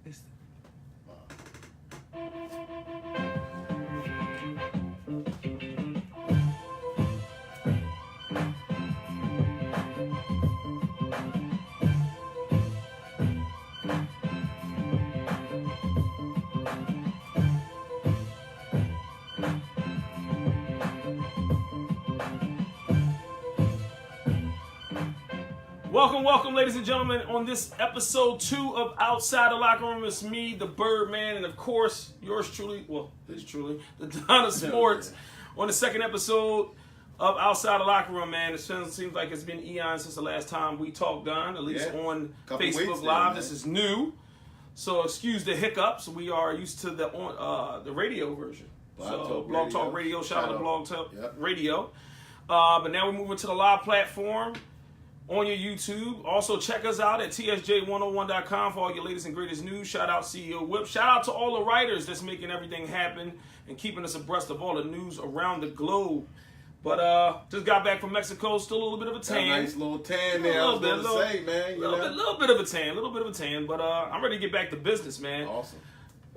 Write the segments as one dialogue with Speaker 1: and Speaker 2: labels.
Speaker 1: It's Welcome, ladies and gentlemen, on this episode 2 of Outside the Locker Room. It's me, the Birdman, and of course, yours truly, the Don of Sports, on the second episode of Outside the Locker Room, man. It seems like it's been eons since the last time we talked, Don, at least on Facebook Live. This is new, so excuse the hiccups. We are used to the radio version. Blog Talk Radio. Shout out to Blog Talk Radio. But now we're moving to the live platform on your YouTube. Also, check us out at tsj101.com for all your latest and greatest news. Shout out CEO Whip. Shout out to all the writers that's making everything happen and keeping us abreast of all the news around the globe. But just got back from Mexico. Still a little bit of a tan.
Speaker 2: Nice little tan there. A little bit of a tan. But I'm ready to get back to business, man.
Speaker 1: Awesome.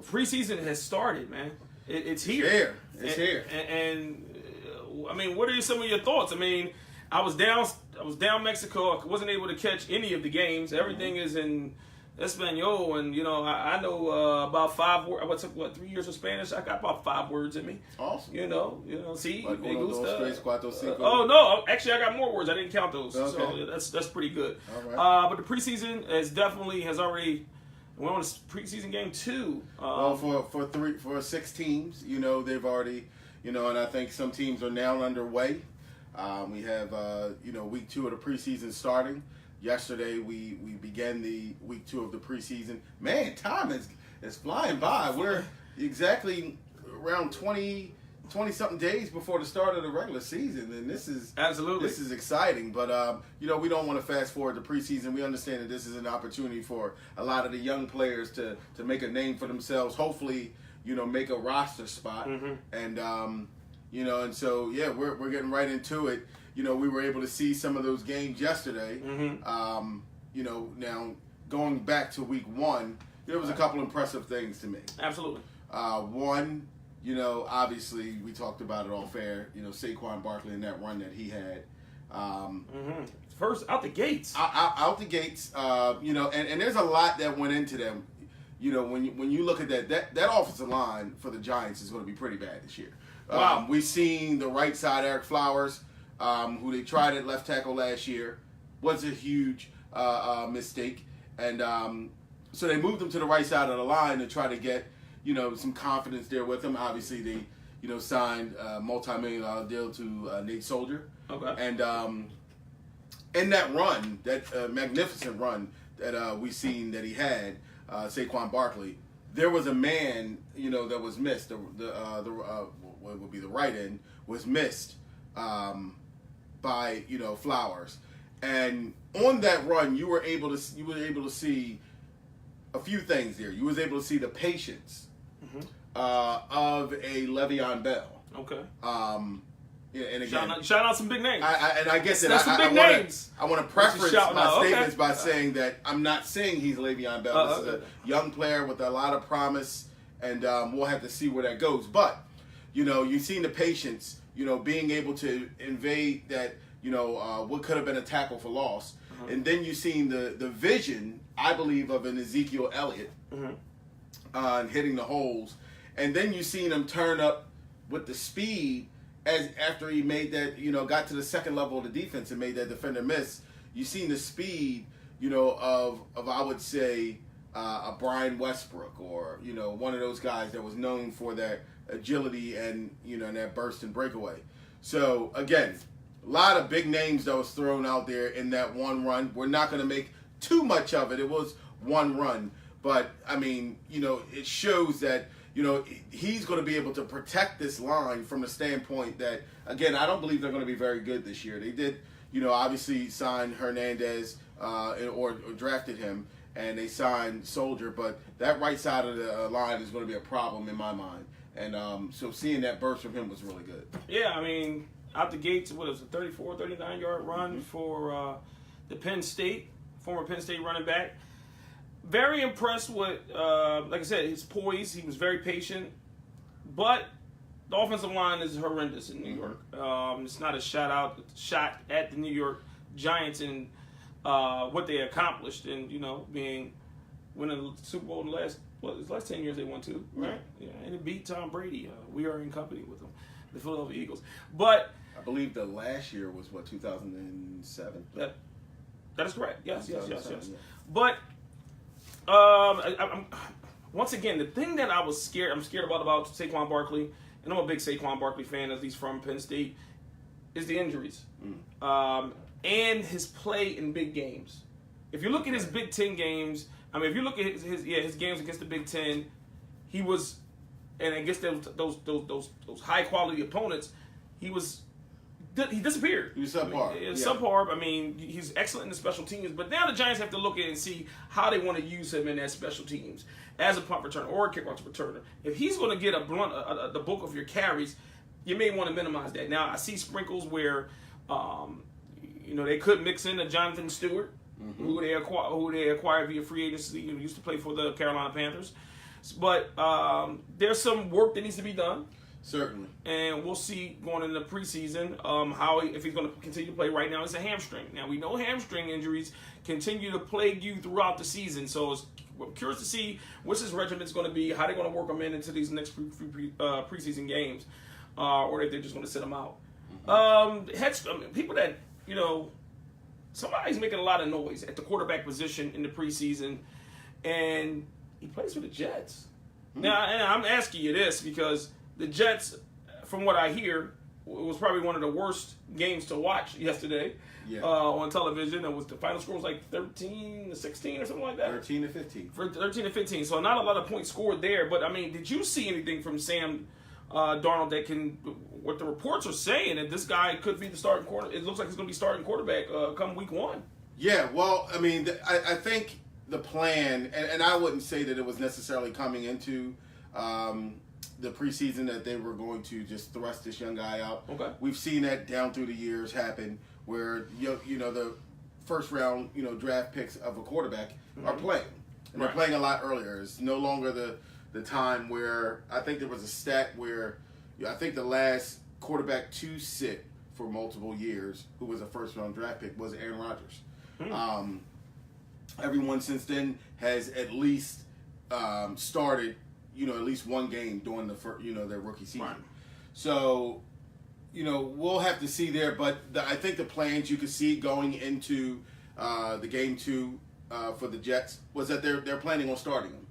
Speaker 2: Preseason has started, man. It's here.
Speaker 1: It's here.
Speaker 2: And I mean, what are some of your thoughts? I mean, I was down Mexico. I wasn't able to catch any of the games. Everything is in Espanol, and I know about 5 words. I took 3 years of Spanish. I got about 5 words in me.
Speaker 1: Awesome.
Speaker 2: See,
Speaker 1: like
Speaker 2: me gusta.
Speaker 1: Tres, cuatro, cinco.
Speaker 2: Oh no, actually I got more words. I didn't count those,
Speaker 1: okay.
Speaker 2: So that's pretty good.
Speaker 1: All right.
Speaker 2: But the preseason has already went on preseason game 2.
Speaker 1: For 6 teams, they've already, and I think some teams are now underway. We have, week 2 of the preseason starting. Yesterday, we began the week 2 of the preseason. Man, time is flying by. We're exactly around 20-something days before the start of the regular season, and this is exciting. But we don't want to fast forward the preseason. We understand that this is an opportunity for a lot of the young players to make a name for themselves. Hopefully, make a roster spot, and and so we're getting right into it. We were able to see some of those games yesterday. Now going back to week 1, there was a couple impressive things to me.
Speaker 2: Absolutely.
Speaker 1: One, obviously we talked about it all fair. Saquon Barkley and that run that he had.
Speaker 2: First out the gates.
Speaker 1: Out the gates. And there's a lot that went into them. When you look at that offensive line for the Giants is going to be pretty bad this year.
Speaker 2: Wow.
Speaker 1: We've seen the right side, Eric Flowers, who they tried at left tackle last year, was a huge mistake. And so they moved him to the right side of the line to try to get, some confidence there with him. Obviously, they, signed a multi-million-dollar deal to Nate Soldier.
Speaker 2: Okay.
Speaker 1: And in that run, that magnificent run that we've seen that he had, Saquon Barkley, there was a man, that was missed. What would be the right end was missed by Flowers, and on that run you were able to see a few things there. You was able to see the patience of a Le'Veon Bell.
Speaker 2: Okay.
Speaker 1: And again,
Speaker 2: shout out some big names.
Speaker 1: I guess
Speaker 2: that's some big names.
Speaker 1: I want to preference my statements by saying that I'm not saying he's Le'Veon Bell. This is a young player with a lot of promise, and we'll have to see where that goes. But you've seen the patience, being able to invade that, what could have been a tackle for loss. And then you've seen the vision, I believe, of an Ezekiel Elliott and hitting the holes. And then you've seen him turn up with the speed after he made that, got to the second level of the defense and made that defender miss. You've seen the speed, of I would say, a Brian Westbrook or, one of those guys that was known for that agility and and that burst and breakaway. So again, a lot of big names that was thrown out there in that one run. We're not going to make too much of it. It was one run, but I mean, it shows that he's going to be able to protect this line from the standpoint that, again, I don't believe they're going to be very good this year. They did, obviously sign Hernandez or drafted him, and they signed Soldier, but that right side of the line is going to be a problem in my mind. And so seeing that burst from him was really good.
Speaker 2: Yeah, I mean, out the gates, what was it, 34, 39-yard run for the former Penn State running back. very impressed with, like I said, his poise. He was very patient, but the offensive line is horrendous in New York. It's not a shot at the New York Giants and what they accomplished, and winning the Super Bowl in the last 10 years they won 2, right? Yeah, and it beat Tom Brady. We are in company with them, the Philadelphia Eagles. But
Speaker 1: I believe the last year was 2007.
Speaker 2: That is correct. Yes.
Speaker 1: Yeah.
Speaker 2: But I'm once again, the thing that I'm scared about Saquon Barkley, and I'm a big Saquon Barkley fan, as he's from Penn State, is the injuries and his play in big games. If you look at his Big Ten games, I mean, if you look at his games against the Big Ten, he was, and against those high quality opponents, he disappeared.
Speaker 1: He was subpar.
Speaker 2: Subpar. I mean, he's excellent in the special teams, but now the Giants have to look at it and see how they want to use him in that special teams as a punt returner or a kickoff returner. If he's going to get the bulk of your carries, you may want to minimize that. Now, I see sprinkles where, they could mix in a Jonathan Stewart, who they acquired via free agency, who used to play for the Carolina Panthers. But there's some work that needs to be done.
Speaker 1: Certainly.
Speaker 2: And we'll see going into the preseason if he's going to continue to play. Right now, it's a hamstring. Now, we know hamstring injuries continue to plague you throughout the season. So we're curious to see what's his regimen's going to be, how they're going to work him into these next preseason games, or if they're just going to sit him out. People that, somebody's making a lot of noise at the quarterback position in the preseason, and he plays for the Jets. Now, and I'm asking you this because the Jets, from what I hear, was probably one of the worst games to watch yesterday on television. The final score was like 13-16 or something like that.
Speaker 1: 13-15.
Speaker 2: For 13-15. So not a lot of points scored there. But I mean, did you see anything from Sam Darnold that what the reports are saying that this guy could be the starting quarterback? It looks like he's going to be starting quarterback come week 1.
Speaker 1: Yeah. Well, I mean, I think the plan, and I wouldn't say that it was necessarily coming into the preseason that they were going to just thrust this young guy out.
Speaker 2: Okay.
Speaker 1: We've seen that down through the years happen where the first round draft picks of a quarterback are playing. And they're playing a lot earlier. It's no longer the time where I think there was a stat where I think the last quarterback to sit for multiple years who was a first round draft pick was Aaron Rodgers. Everyone since then has at least started at least one game during their rookie season.
Speaker 2: Right.
Speaker 1: So, we'll have to see there. But I think the plans you could see going into the game 2 for the Jets was that they're planning on starting him.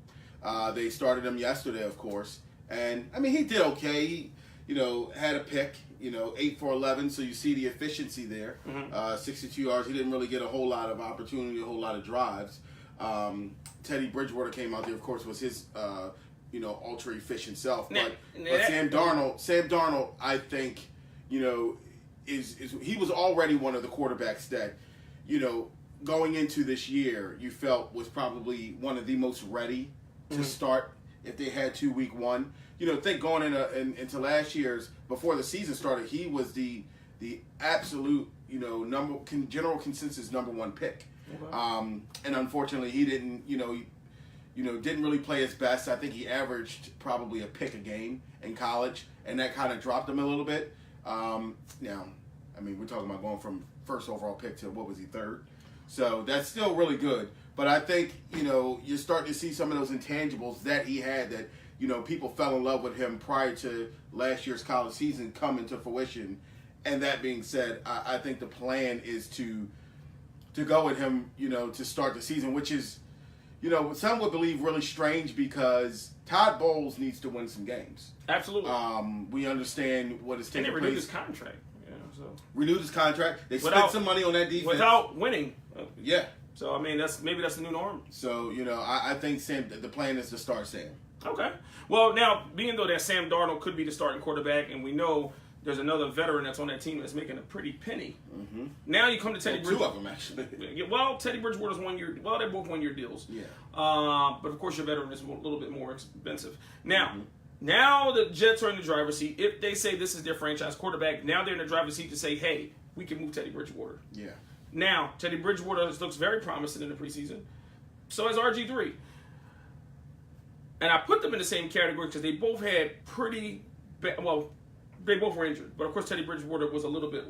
Speaker 1: They started him yesterday, of course, and I mean he did okay. He had a pick. 8 for 11. So you see the efficiency there. 62 yards. He didn't really get a whole lot of opportunity, a whole lot of drives. Teddy Bridgewater came out there, of course, was his ultra efficient self. But Sam Darnold, I think, is he was already one of the quarterbacks that, going into this year, you felt was probably one of the most ready to start if they had to week 1. Think going into last year's, before the season started, he was the absolute, general consensus number 1 pick. Okay. And unfortunately, he didn't, didn't really play his best. I think he averaged probably a pick a game in college, and that kind of dropped him a little bit. Now, I mean, we're talking about going from first overall pick to, what was he, 3rd? So that's still really good. But I think, you're starting to see some of those intangibles that he had that, people fell in love with him prior to last year's college season come into fruition. And that being said, I think the plan is to go with him, to start the season, which is, some would believe really strange because Todd Bowles needs to win some games.
Speaker 2: Absolutely.
Speaker 1: We understand what is taking place.
Speaker 2: And they renewed his contract.
Speaker 1: Renewed his contract. They spent some money on that defense.
Speaker 2: Without winning.
Speaker 1: Yeah.
Speaker 2: So, I mean, that's the new norm.
Speaker 1: So, I think the plan is to start Sam.
Speaker 2: Okay. Well, now, being though that Sam Darnold could be the starting quarterback, and we know there's another veteran that's on that team that's making a pretty penny. Mm-hmm. Now you come to Teddy Bridgewater.
Speaker 1: 2 of them, actually.
Speaker 2: Well, Teddy Bridgewater's 1 year. Well, they're both 1-year deals. Yeah. But, of course, your veteran is a little bit more expensive. Now, now the Jets are in the driver's seat. If they say this is their franchise quarterback, now they're in the driver's seat to say, hey, we can move Teddy Bridgewater.
Speaker 1: Yeah.
Speaker 2: Now, Teddy Bridgewater looks very promising in the preseason. So has RG3. And I put them in the same category because they both had pretty bad, well, they both were injured. But of course, Teddy Bridgewater was a little bit,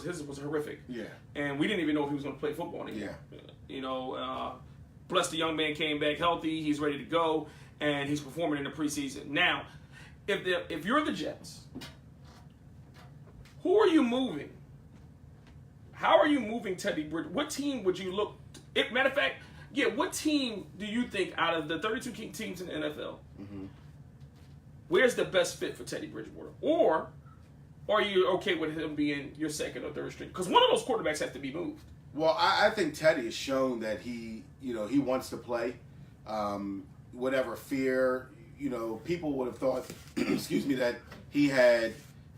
Speaker 2: his was horrific.
Speaker 1: Yeah.
Speaker 2: And we didn't even know if he was going to play football anymore.
Speaker 1: Yeah.
Speaker 2: You know, plus the young man came back healthy. He's ready to go. And he's performing in the preseason. Now, if you're the Jets, who are you moving? How are you moving Teddy Bridgewater? What team would you look? Matter of fact, what team do you think out of the 32 teams in the NFL, where's the best fit for Teddy Bridgewater? Or are you okay with him being your second or third string? Because one of those quarterbacks has to be moved.
Speaker 1: Well, I think Teddy has shown that he wants to play. Whatever fear, people would have thought, excuse me, that he had,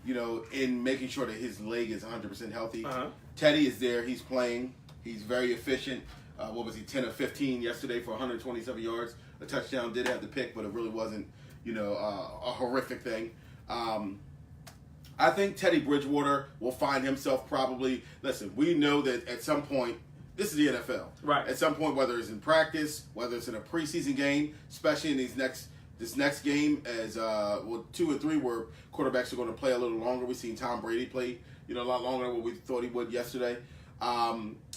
Speaker 1: in making sure that his leg is 100% healthy.
Speaker 2: Uh-huh.
Speaker 1: Teddy is there. He's playing. He's very efficient. 10 of 15 yesterday for 127 yards. A touchdown. Did have the pick, but it really wasn't, a horrific thing. I think Teddy Bridgewater will find himself probably, listen, we know that at some point, this is the NFL.
Speaker 2: Right.
Speaker 1: At some point, whether it's in practice, whether it's in a preseason game, especially in this next game, as 2 or 3 where quarterbacks are going to play a little longer. We've seen Tom Brady play, a lot longer than what we thought he would yesterday.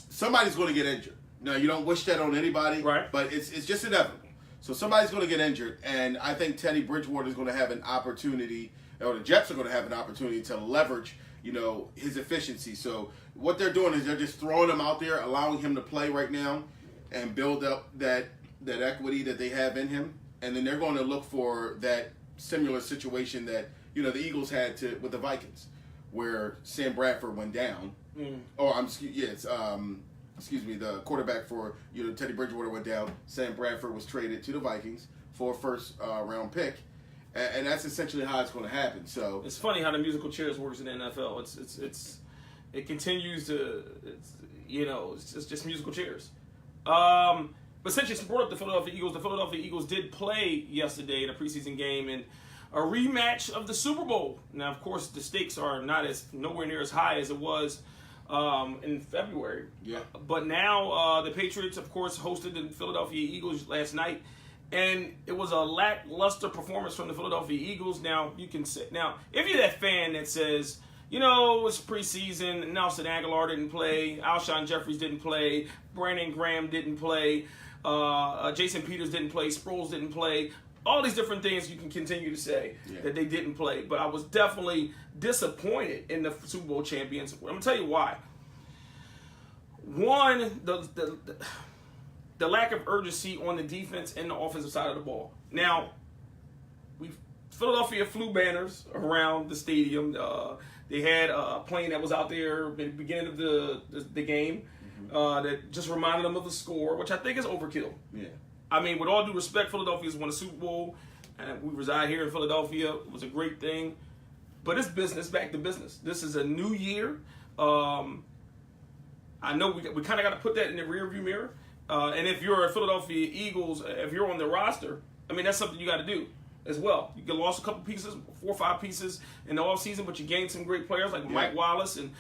Speaker 1: Somebody's going to get injured. Now, you don't wish that on anybody,
Speaker 2: right?
Speaker 1: But it's just inevitable. So somebody's going to get injured, and I think Teddy Bridgewater is going to have an opportunity, or the Jets are going to have an opportunity to leverage, his efficiency. So what they're doing is they're just throwing him out there, allowing him to play right now, and build up that equity that they have in him, and then they're going to look for that similar situation that the Eagles had with the Vikings, where Sam Bradford went down. The quarterback for Teddy Bridgewater went down. Sam Bradford was traded to the Vikings for a first round pick, and that's essentially how it's going to happen. So
Speaker 2: it's funny how the musical chairs works in the NFL. It continues to it's just musical chairs. But since you brought up the Philadelphia Eagles did play yesterday in a preseason game in a rematch of the Super Bowl. Now, of course, the stakes are nowhere near as high as it was in February.
Speaker 1: Yeah.
Speaker 2: But now the Patriots, of course, hosted the Philadelphia Eagles last night, and it was a lackluster performance from the Philadelphia Eagles. Now, you can say, if you're that fan that says, it's preseason, Nelson Aguilar didn't play, Alshon Jeffries didn't play, Brandon Graham didn't play, Jason Peters didn't play, Sproles didn't play, all these different things you can continue to say that they didn't play. But I was definitely disappointed in the Super Bowl champions. I'm going to tell you why. One, the lack of urgency on the defense and the offensive side of the ball. Now, Philadelphia flew banners around the stadium. They had a plane that was out there at the beginning of the game that just reminded them of the score, which I think is overkill.
Speaker 1: Yeah.
Speaker 2: I mean, with all due respect, Philadelphia's won a Super Bowl, and we reside here in Philadelphia. It was a great thing. But it's business, back to business. This is a new year. I know we kind of got to put that in the rearview mirror. And if you're a Philadelphia Eagles, if you're on the roster, I mean, that's something you got to do as well. You lost a couple pieces, 4 or 5 pieces in the offseason, but you gained some great players like Mike Wallace and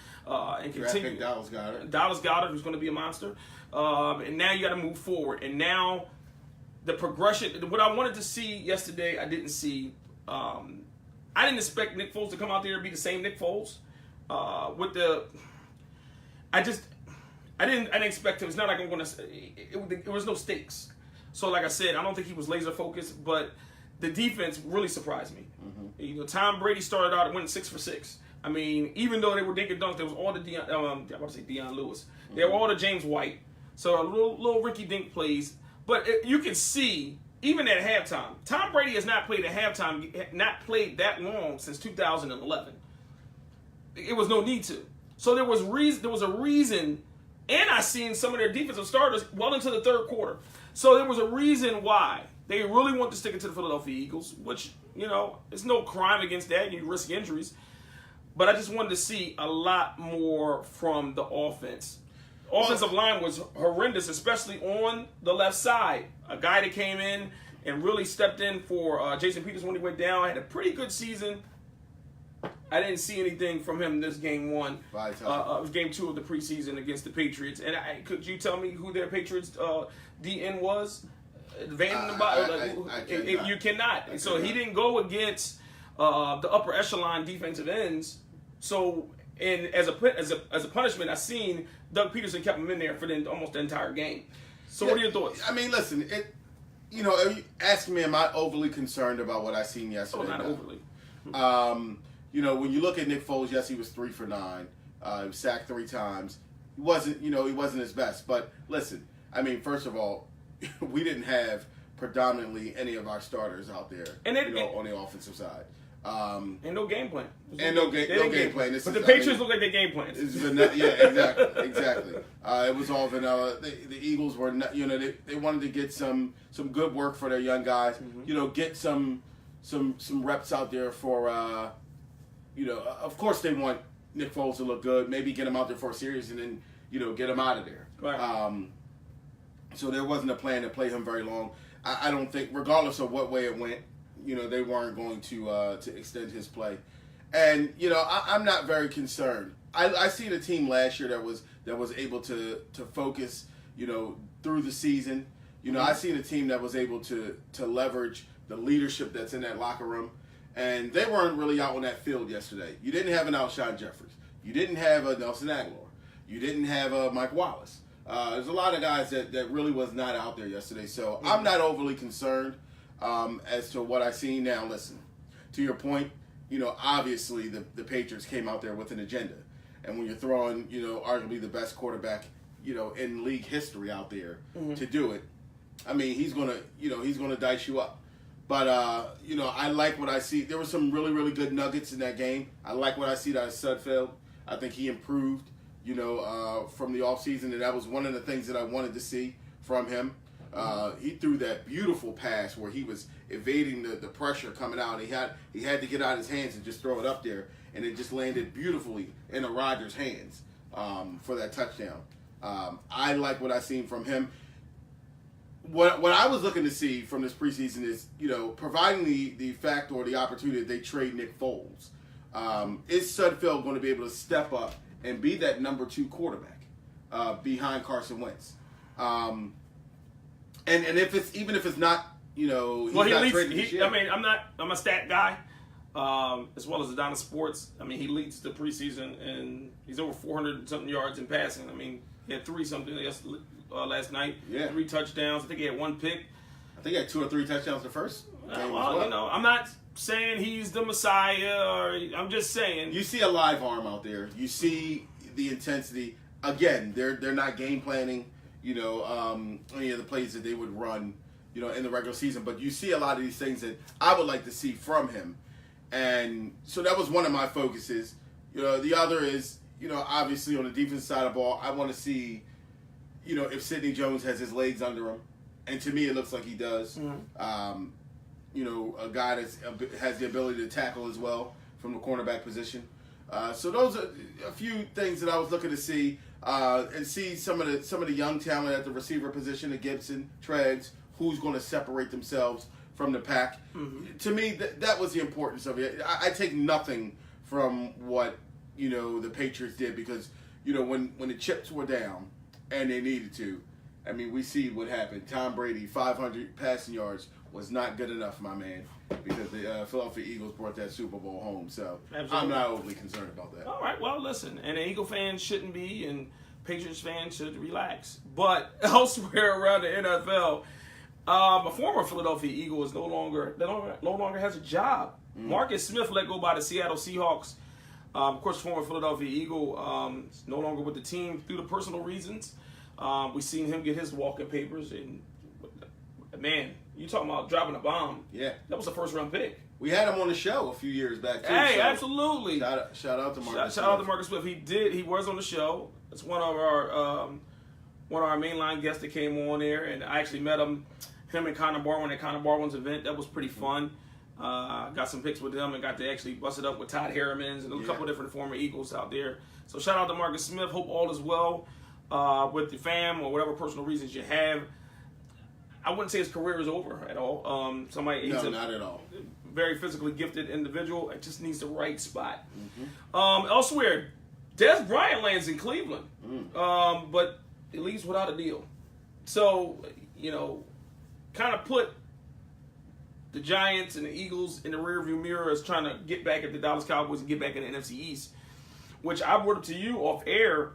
Speaker 2: continue.
Speaker 1: Dallas Goedert.
Speaker 2: Dallas Goedert, who's going to be a monster. And now you got to move forward. And now the progression, what I wanted to see yesterday, I didn't see. I didn't expect Nick Foles to come out there and be the same Nick Foles. I didn't expect him. It's not like I'm going to say it was no stakes. So like I said, I don't think he was laser focused, but the defense really surprised me. Mm-hmm. Tom Brady started out and went 6 for 6. I mean, even though they were dink and dunk, there was all the Deion Lewis. Mm-hmm. They were all the James White. So a little Ricky Dink plays. But you can see, even at halftime, Tom Brady has not played at halftime, not played that long since 2011. It was no need to. So there was a reason, and I seen some of their defensive starters well into the third quarter. So there was a reason why they really want to stick it to the Philadelphia Eagles, which, it's no crime against that. You risk injuries. But I just wanted to see a lot more from the offense. Offensive line was horrendous, especially on the left side. A guy that came in and really stepped in for Jason Peters when he went down, had a pretty good season. I didn't see anything from him this game one, game 2 of the preseason against the Patriots. And could you tell me who their Patriots DN was? You cannot. So he didn't go against the upper echelon defensive ends. So, and as a punishment, I seen Doug Peterson kept him in there for almost the entire game. So, what are your thoughts?
Speaker 1: I mean, listen, asking me, am I overly concerned about what I seen yesterday?
Speaker 2: Oh, not overly.
Speaker 1: When you look at Nick Foles, yes, he was 3 for 9. He was sacked 3 times. He wasn't his best. But listen, I mean, first of all, we didn't have predominantly any of our starters out there, on the offensive side.
Speaker 2: And no game plan.
Speaker 1: No game plan.
Speaker 2: But the Patriots look like their game plan.
Speaker 1: Yeah, exactly. It was all vanilla. The Eagles were, they wanted to get some good work for their young guys. Mm-hmm. Get some reps out there for, of course they want Nick Foles to look good. Maybe get him out there for a series and then, get him out of there.
Speaker 2: Right.
Speaker 1: So there wasn't a plan to play him very long. I don't think, regardless of what way it went, they weren't going to extend his play. And, I'm not very concerned. I seen a team last year that was able to focus, through the season. I seen a team that was able to leverage the leadership that's in that locker room. And they weren't really out on that field yesterday. You didn't have an Alshon Jeffries. You didn't have a Nelson Aguilar. You didn't have a Mike Wallace. There's a lot of guys that really was not out there yesterday. So I'm not overly concerned as to what I seen. Now, listen, to your point, obviously the Patriots came out there with an agenda. And when you're throwing, arguably the best quarterback, in league history out there to do it, I mean, he's gonna dice you up. But, I like what I see. There were some really, really good nuggets in that game. I like what I see out of Sudfeld. I think he improved, from the offseason, and that was one of the things that I wanted to see from him. He threw that beautiful pass where he was evading the pressure coming out. He had to get out his hands and just throw it up there, and it just landed beautifully in Rodgers' hands for that touchdown. I like what I seen from him. What I was looking to see from this preseason is, providing the fact or the opportunity that they trade Nick Foles, is Sudfeld going to be able to step up and be that number 2 quarterback behind Carson Wentz? And if it's not, he's not trading this year.
Speaker 2: I mean, I'm a stat guy, as well as Adonis Sports. I mean, he leads the preseason and he's over 400 something yards in passing. I mean, he had 3 something last night. Yeah. 3 touchdowns. I think he had 1 pick.
Speaker 1: I think he had 2 or 3 touchdowns the first game.
Speaker 2: Well, I'm not saying he's the Messiah, I'm just saying.
Speaker 1: You see a live arm out there. You see the intensity. Again, they're not game planning, any of the plays that they would run, in the regular season. But you see a lot of these things that I would like to see from him. And so that was one of my focuses. The other is, obviously on the defense side of the ball, I want to see, if Sidney Jones has his legs under him. And to me, it looks like he does. Mm-hmm. A guy that has the ability to tackle as well from the cornerback position. So those are a few things that I was looking to see, and see some of the young talent at the receiver position, the Gibson, Treggs, who's going to separate themselves from the pack. Mm-hmm. To me, that was the importance of it. I take nothing from what the Patriots did because when the chips were down and they needed to. I mean, we see what happened. Tom Brady, 500 passing yards was not good enough, my man, because the Philadelphia Eagles brought that Super Bowl home. So absolutely. I'm not overly concerned about that.
Speaker 2: All right, well, listen, and the Eagle fans shouldn't be, and Patriots fans should relax. But elsewhere around the NFL, a former Philadelphia Eagle is no longer has a job. Marcus Smith let go by the Seattle Seahawks. Of course, former Philadelphia Eagle is no longer with the team due to personal reasons. We've seen him get his walking papers, and man, you talking about dropping a bomb?
Speaker 1: Yeah,
Speaker 2: that was a first-round pick.
Speaker 1: We had him on the show a few years back too.
Speaker 2: Hey,
Speaker 1: so
Speaker 2: absolutely!
Speaker 1: Shout out to Marcus.
Speaker 2: Shout out to Marcus Smith. He was on the show. It's one of our mainline guests that came on there, and I actually met him and Connor Barwin at Connor Barwin's event. That was pretty fun. Got some pics with them and got to actually bust it up with Todd Harrimans and a couple different former Eagles out there. So shout out to Marcus Smith. Hope all is well with your fam or whatever personal reasons you have. I wouldn't say his career is over at all.
Speaker 1: No, not at all.
Speaker 2: very physically gifted individual. It just needs the right spot. Elsewhere, Dez Bryant lands in Cleveland, but it leaves without a deal. So, kind of put the Giants and the Eagles in the rearview mirror as trying to get back at the Dallas Cowboys and get back in the NFC East, which I brought up to you off air.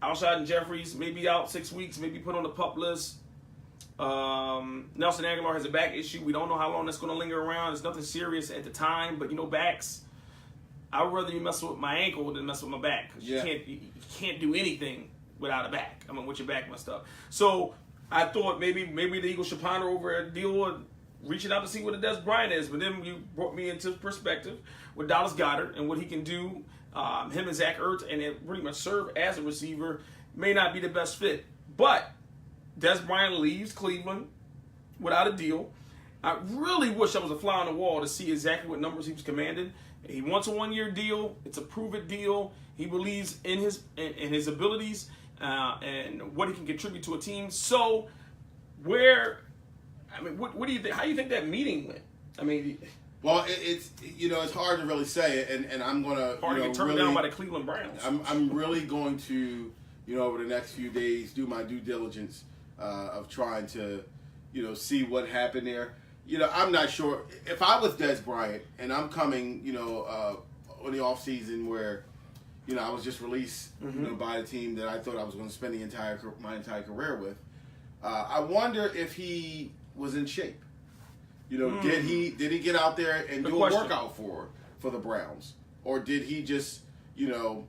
Speaker 2: Alshon Jeffries may be out 6 weeks, maybe put on the PUP list. Nelson Aguilar has a back issue. We don't know how long that's going to linger around. It's nothing serious at the time, but backs. I would rather you mess with my ankle than mess with my back, because you can't do anything without a back. I mean, with your back messed up. So I thought maybe the Eagles should ponder over a deal and reaching out to see what a Dez Bryant is. But then you brought me into perspective with Dallas Goedert and what he can do. Him and Zach Ertz, and it pretty much serve as a receiver, may not be the best fit. But Dez Bryant leaves Cleveland without a deal. I really wish I was a fly on the wall to see exactly what numbers he was commanding. He wants a 1-year deal. It's a prove-it deal. He believes in his abilities and what he can contribute to a team. So, what do you think? How do you think that meeting went? I mean,
Speaker 1: well, it's hard to really say, and I'm gonna
Speaker 2: get turned down by the Cleveland Browns.
Speaker 1: I'm really going to over the next few days do my due diligence of trying to see what happened there. I'm not sure if I was Dez Bryant and I'm coming on the off season where I was just released by a team that I thought I was going to spend my entire career with. I wonder if he was in shape. Did he get out there and do a workout for the Browns, or did he just run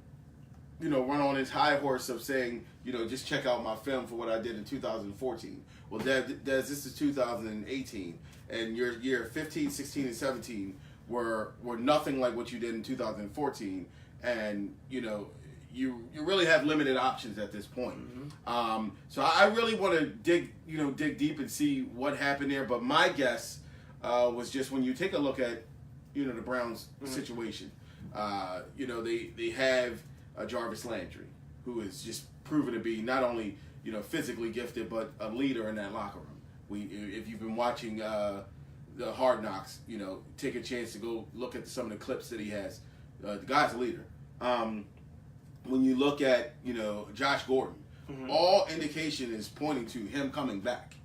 Speaker 1: on his high horse of saying just check out my film for what I did in 2014? Well, Dez, this is 2018, and your year 15, 16, and 17 were nothing like what you did in 2014, and you really have limited options at this point. So I really want to dig deep and see what happened there. But my guess was just when you take a look at the Browns situation, they have Jarvis Landry, who is just proven to be not only physically gifted but a leader in that locker room. If you've been watching the Hard Knocks, take a chance to go look at some of the clips that he has. The guy's a leader. When you look at Josh Gordon, all indication is pointing to him coming back.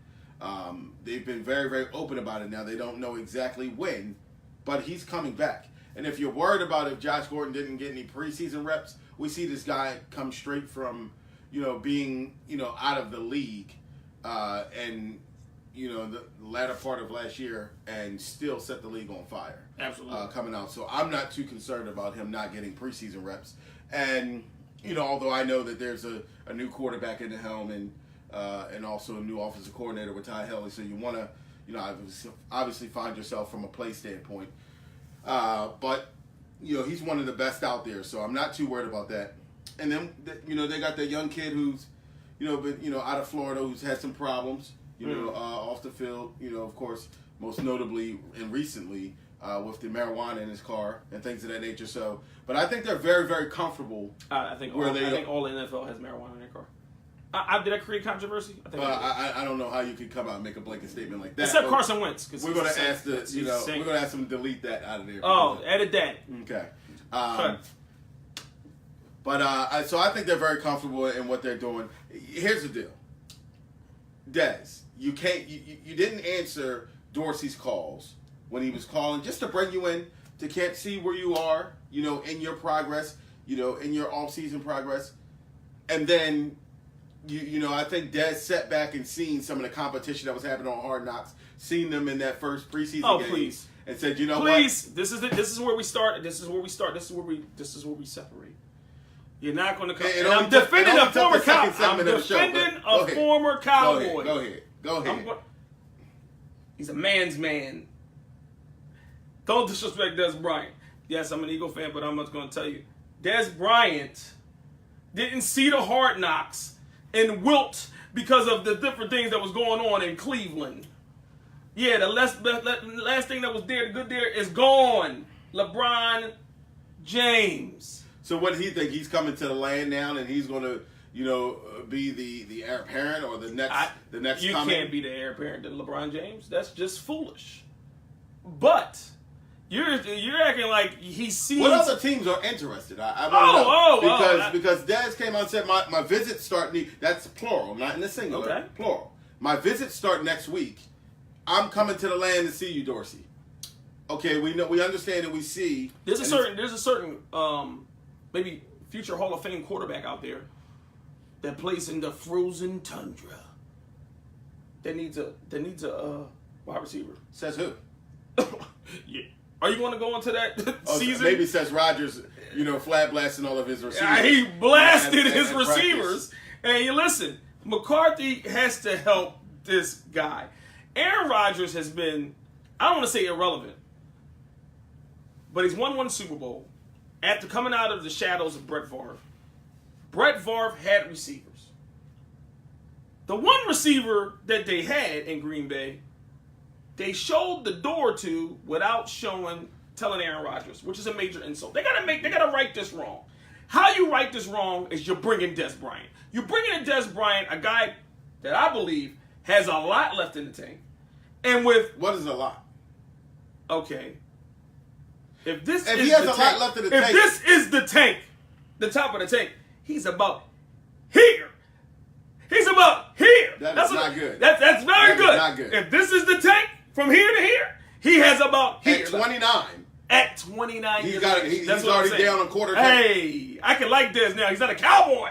Speaker 1: They've been very, very open about it now. They don't know exactly when, but he's coming back. And if you're worried about if Josh Gordon didn't get any preseason reps, we see this guy come straight from being out of the league and the latter part of last year and still set the league on fire.
Speaker 2: Absolutely.
Speaker 1: Coming out. So I'm not too concerned about him not getting preseason reps. And although I know that there's a new quarterback in the helm and also a new offensive coordinator with Ty Helly, so you want to obviously find yourself from a play standpoint. But he's one of the best out there, so I'm not too worried about that. And then they got that young kid who's been out of Florida, who's had some problems off the field. Of course, most notably and recently with the marijuana in his car and things of that nature. So, but I think they're very, very comfortable.
Speaker 2: I think all the NFL has marijuana in their car. Did I create controversy?
Speaker 1: I don't know how you could come out and make a blanket statement like that.
Speaker 2: Except Carson Wentz,
Speaker 1: we're going to ask we're going to ask them to delete that out of there.
Speaker 2: Oh, edit that.
Speaker 1: Okay. But so I think they're very comfortable in what they're doing. Here's the deal, Dez. You didn't answer Dorsey's calls when he was calling just to bring you in to can't see where you are, in your progress, in your off-season progress, and then. I think Dez sat back and seen some of the competition that was happening on Hard Knocks, seen them in that first preseason game,
Speaker 2: please.
Speaker 1: And said, what?
Speaker 2: Please, this is where we start. This is where we start. This is where we separate. You're not going to come. And I'm defending a former Cowboy. I'm defending a former Cowboy.
Speaker 1: Go ahead.
Speaker 2: He's a man's man. Don't disrespect Dez Bryant. Yes, I'm an Eagle fan, but I'm just going to tell you, Dez Bryant didn't see the Hard Knocks and wilt because of the different things that was going on in Cleveland. Yeah, the last thing that was there, the good there, is gone. LeBron James.
Speaker 1: So what does he think? He's coming to the land now, and he's going to, be the heir apparent or the next
Speaker 2: You
Speaker 1: coming?
Speaker 2: can't be the heir apparent to LeBron James. That's just foolish. But you're acting like he sees.
Speaker 1: What other teams are interested? I want to know. Because Dez came out and said my visits start. That's plural, not in the singular.
Speaker 2: Okay.
Speaker 1: Plural. My visits start next week. I'm coming to the land to see you, Dorsey. Okay, we understand, and we see.
Speaker 2: There's a certain maybe future Hall of Fame quarterback out there that plays in the frozen tundra. That needs a wide receiver.
Speaker 1: Says who?
Speaker 2: Yeah. Are you going to go into that season?
Speaker 1: Maybe says Rodgers, flat blasting all of his receivers.
Speaker 2: Yeah, he blasted his receivers. And you listen, McCarthy has to help this guy. Aaron Rodgers has been, I don't want to say irrelevant, but he's won one Super Bowl after coming out of the shadows of Brett Favre. Brett Favre had receivers. The one receiver that they had in Green Bay, they showed the door to without telling Aaron Rodgers, which is a major insult. They gotta right this wrong. How you right this wrong is you're bringing Dez Bryant. You're bringing in Dez Bryant, a guy that I believe has a lot left in the tank. And with
Speaker 1: what is a lot?
Speaker 2: Okay. If he
Speaker 1: has a lot left in the tank.
Speaker 2: If this is the tank, the top of the tank, he's about here. He's about here.
Speaker 1: That's not good.
Speaker 2: That's very good.
Speaker 1: Not good.
Speaker 2: If this is the tank from here to here, he has about here.
Speaker 1: At 29.
Speaker 2: At 29
Speaker 1: he's already down a quarter tank.
Speaker 2: Hey, I can like this now. He's not a cowboy.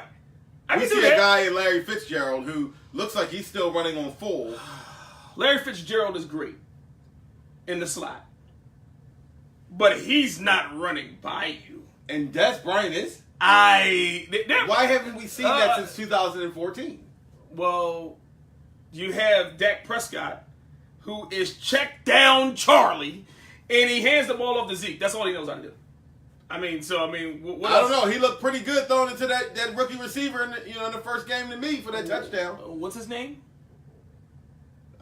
Speaker 1: We see a guy in Larry Fitzgerald who looks like he's still running on full.
Speaker 2: Larry Fitzgerald is great in the slot. But he's not running by you.
Speaker 1: And Dez Bryant is?
Speaker 2: Why
Speaker 1: haven't we seen that since 2014?
Speaker 2: Well, you have Dak Prescott, who is check down Charlie, and he hands the ball off to Zeke. That's all he knows how to do. What
Speaker 1: I don't know. He looked pretty good throwing into that rookie receiver in the first game to me for that touchdown.
Speaker 2: What's his name?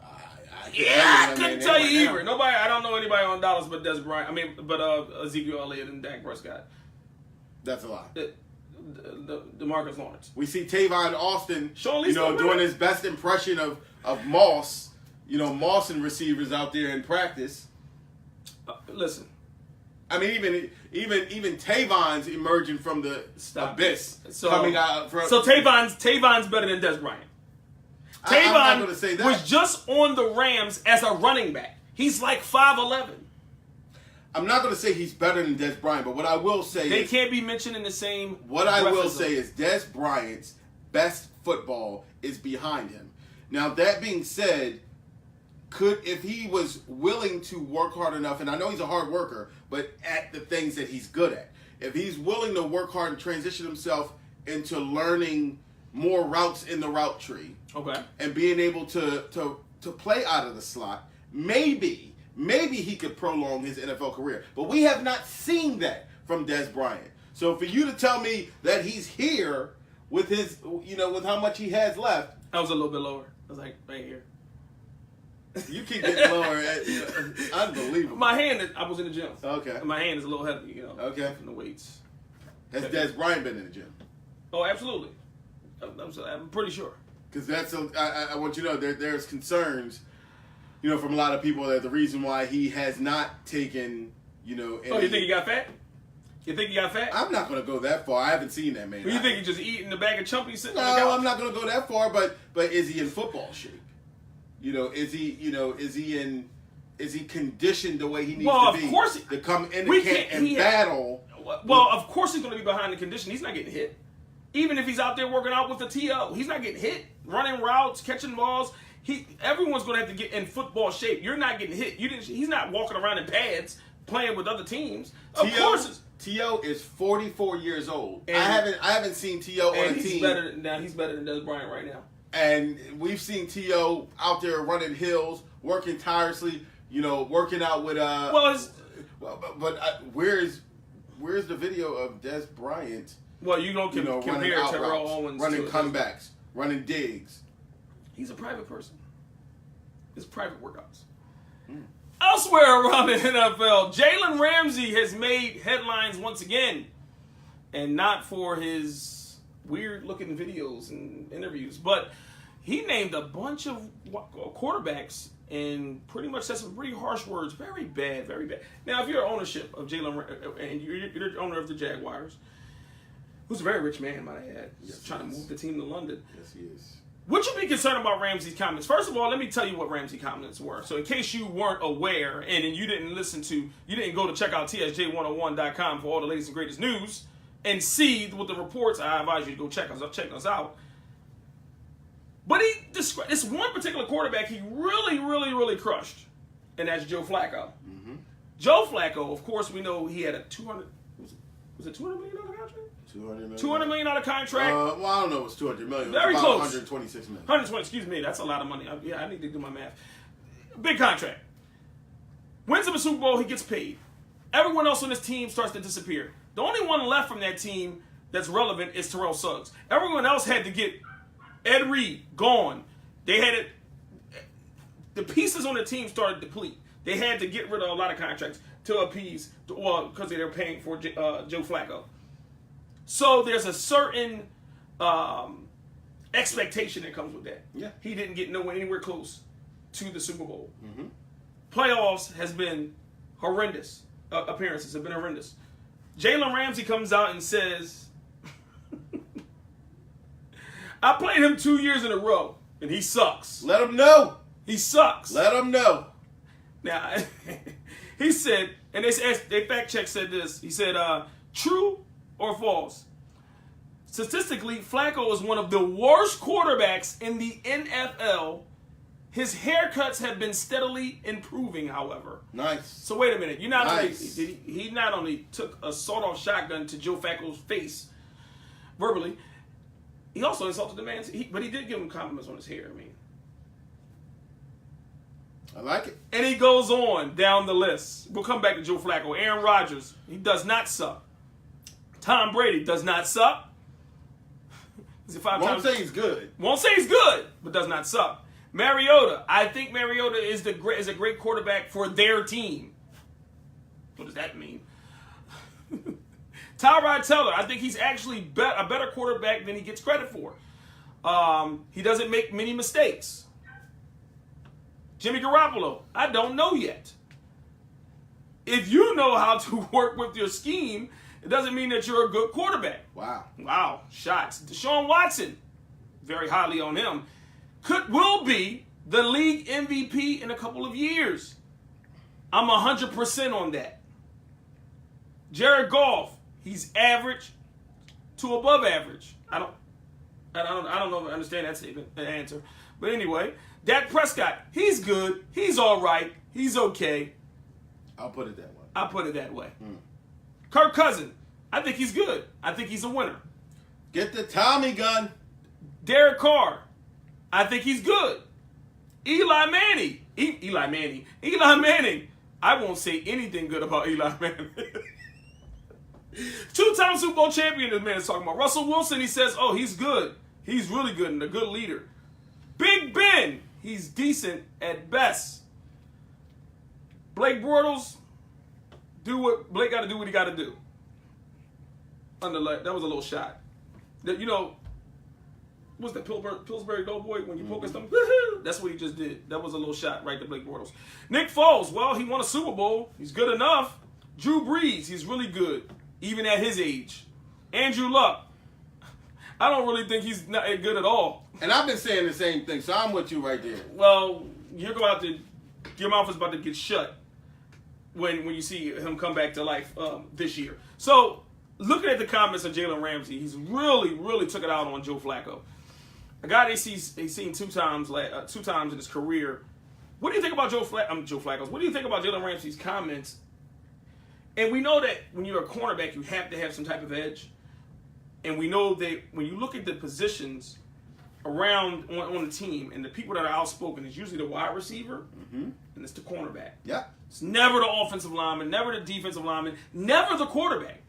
Speaker 1: I
Speaker 2: couldn't tell you either. I don't know anybody on Dallas but Dez Bryant. Ezekiel Elliott and Dak Prescott.
Speaker 1: That's a lot.
Speaker 2: DeMarcus Lawrence.
Speaker 1: We see Tavon Austin,
Speaker 2: doing
Speaker 1: his best impression of Moss. Moss and receivers out there in practice.
Speaker 2: Listen.
Speaker 1: Even Tavon's emerging from the abyss, coming out from.
Speaker 2: So Tavon's better than Dez Bryant. Tavon was just on the Rams as a running back. He's like 5'11".
Speaker 1: I'm not going to say he's better than Dez Bryant, but what I will say
Speaker 2: they can't be mentioned in the same.
Speaker 1: What I will say is Dez Bryant's best football is behind him. Now that being said, if he was willing to work hard enough, and I know he's a hard worker, but at the things that he's good at, if he's willing to work hard and transition himself into learning more routes in the route tree,
Speaker 2: okay,
Speaker 1: and being able to play out of the slot, maybe he could prolong his NFL career. But we have not seen that from Dez Bryant. So for you to tell me that he's here with his, with how much he has left,
Speaker 2: I was a little bit lower. I was like right here.
Speaker 1: You keep getting lower. Unbelievable.
Speaker 2: My hand, I was in the gym.
Speaker 1: Okay.
Speaker 2: My hand is a little heavy,
Speaker 1: Okay.
Speaker 2: From the weights.
Speaker 1: Has Dez Bryant been in the gym?
Speaker 2: Oh, absolutely. I'm pretty sure.
Speaker 1: Because I want you to know there's concerns, from a lot of people that the reason why he has not taken, any,
Speaker 2: you think he got fat? You think he got fat?
Speaker 1: I'm not going to go that far. I haven't seen that man.
Speaker 2: You think he just eating the bag of chumpies sitting on the
Speaker 1: couch?
Speaker 2: couch?
Speaker 1: No, I'm not going to go that far. But is he in football shape? Is he conditioned the way he needs to be?
Speaker 2: Of course
Speaker 1: to come in the camp and battle.
Speaker 2: Well, of course he's going to be behind the condition. He's not getting hit. Even if he's out there working out with the TO, he's not getting hit, running routes, catching balls. Everyone's going to have to get in football shape. You're not getting hit. He's not walking around in pads playing with other teams. Of course.
Speaker 1: T.O. is 44 years old. I haven't seen T.O. on a team.
Speaker 2: He's better than Dez Bryant right now.
Speaker 1: And we've seen T.O. out there running hills, working tirelessly, working out with where's the video of Dez Bryant?
Speaker 2: Well, you don't compare Terrell Owens
Speaker 1: running comebacks, running digs.
Speaker 2: He's a private person. It's private workouts. Elsewhere around the NFL, Jalen Ramsey has made headlines once again, and not for his weird-looking videos and interviews, but he named a bunch of quarterbacks and pretty much said some pretty harsh words. Very bad, very bad. Now, if you're ownership of Jalen, and you're the owner of the Jaguars, who's a very rich man, might I add, trying to move the team to London.
Speaker 1: Yes, he is.
Speaker 2: Would you be concerned about Ramsey's comments? First of all, let me tell you what Ramsey's comments were. So in case you weren't aware and you didn't go to check out TSJ101.com for all the latest and greatest news and see what the reports, I advise you to go check us out. But he described this one particular quarterback he really, really, really crushed, and that's Joe Flacco. Mm-hmm. Joe Flacco, of course, we know he had a $200 million contract? $200 million contract.
Speaker 1: Well, I don't know. It was $200 million.
Speaker 2: Very close.
Speaker 1: $126 million.
Speaker 2: 120. Excuse me. That's a lot of money. I need to do my math. Big contract. Wins him a Super Bowl. He gets paid. Everyone else on this team starts to disappear. The only one left from that team that's relevant is Terrell Suggs. Everyone else had to get Ed Reed gone. They had it. The pieces on the team started to deplete. They had to get rid of a lot of contracts to appease, because they were paying for Joe Flacco. So there's a certain expectation that comes with that.
Speaker 1: Yeah.
Speaker 2: He didn't get anywhere close to the Super Bowl. Mm-hmm. Playoffs has been horrendous. Appearances have been horrendous. Jalen Ramsey comes out and says, I played him 2 years in a row, and he sucks.
Speaker 1: Let him know.
Speaker 2: He sucks.
Speaker 1: Let him know.
Speaker 2: Now, he said, and they fact check said this. He said, true or false? Statistically, Flacco is one of the worst quarterbacks in the NFL. His haircuts have been steadily improving, however.
Speaker 1: Nice.
Speaker 2: So wait a minute. He not only took a sawed-off shotgun to Joe Flacco's face verbally, he also insulted the man. But he did give him compliments on his hair. I mean,
Speaker 1: I like it.
Speaker 2: and he goes on down the list. We'll come back to Joe Flacco. Aaron Rodgers, he does not suck. Tom Brady does not suck.
Speaker 1: Won't say he's good.
Speaker 2: Won't say he's good, but does not suck. Mariota, I think Mariota is a great quarterback for their team. What does that mean? Tyrod Taylor, I think he's actually a better quarterback than he gets credit for. He doesn't make many mistakes. Jimmy Garoppolo, I don't know yet. If you know how to work with your scheme, it doesn't mean that you're a good quarterback.
Speaker 1: Wow.
Speaker 2: Shots. Deshaun Watson, very highly on him, will be the league MVP in a couple of years. I'm 100% on that. Jared Goff, he's average to above average. I don't know if I understand that statement, that answer. But anyway, Dak Prescott, he's good. He's all right. He's okay.
Speaker 1: I'll put it that way.
Speaker 2: Kirk Cousins, I think he's good. I think he's a winner.
Speaker 1: Get the Tommy gun.
Speaker 2: Derek Carr, I think he's good. Eli Manning. I won't say anything good about Eli Manning. Two-time Super Bowl champion, this man is talking about. Russell Wilson, he says, oh, he's good. He's really good and a good leader. Big Ben, he's decent at best. Blake Bortles, Blake got to do what he got to do. That was a little shot. What's that Pillsbury Doughboy when you poke at something? That's what he just did. That was a little shot right to Blake Bortles. Nick Foles, well, he won a Super Bowl. He's good enough. Drew Brees, he's really good, even at his age. Andrew Luck, I don't really think he's not good at all.
Speaker 1: And I've been saying the same thing, so I'm with you right there.
Speaker 2: Well, your mouth is about to get shut when you see him come back to life this year. So, looking at the comments of Jalen Ramsey, he's really, really took it out on Joe Flacco. A guy that he's seen two times in his career. What do you think about Joe Flacco's? What do you think about Jalen Ramsey's comments? And we know that when you're a cornerback, you have to have some type of edge. And we know that when you look at the positions around on the team and the people that are outspoken, it's usually the wide receiver and it's the cornerback.
Speaker 1: Yeah.
Speaker 2: It's never the offensive lineman, never the defensive lineman, never the quarterback.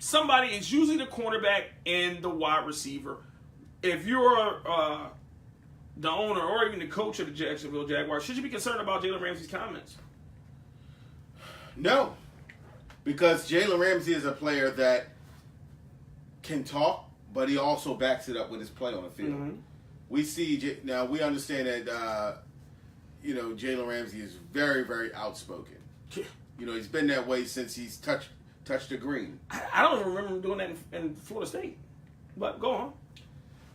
Speaker 2: It's usually the cornerback and the wide receiver. If you're the owner or even the coach of the Jacksonville Jaguars, should you be concerned about Jalen Ramsey's comments?
Speaker 1: No, because Jalen Ramsey is a player that can talk, but he also backs it up with his play on the field. Mm-hmm. We understand that you know, Jalen Ramsey is very, very outspoken. You know, he's been that way since he's touched the green.
Speaker 2: I don't remember him doing that in Florida State. But go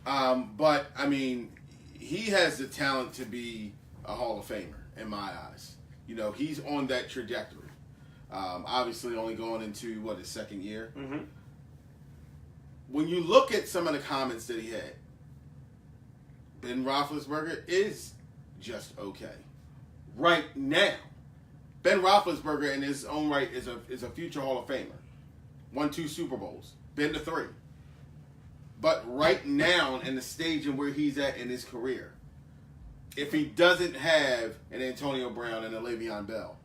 Speaker 1: on. But, I mean, he has the talent to be a Hall of Famer, in my eyes. You know, he's on that trajectory. Obviously only going into, his second year.
Speaker 2: Mm-hmm.
Speaker 1: When you look at some of the comments that he had, Ben Roethlisberger is just okay. Right now, Ben Roethlisberger in his own right is a future Hall of Famer. Won 2 Super Bowls. Been to 3. But right now, in the stage and where he's at in his career, if he doesn't have an Antonio Brown and a Le'Veon Bell,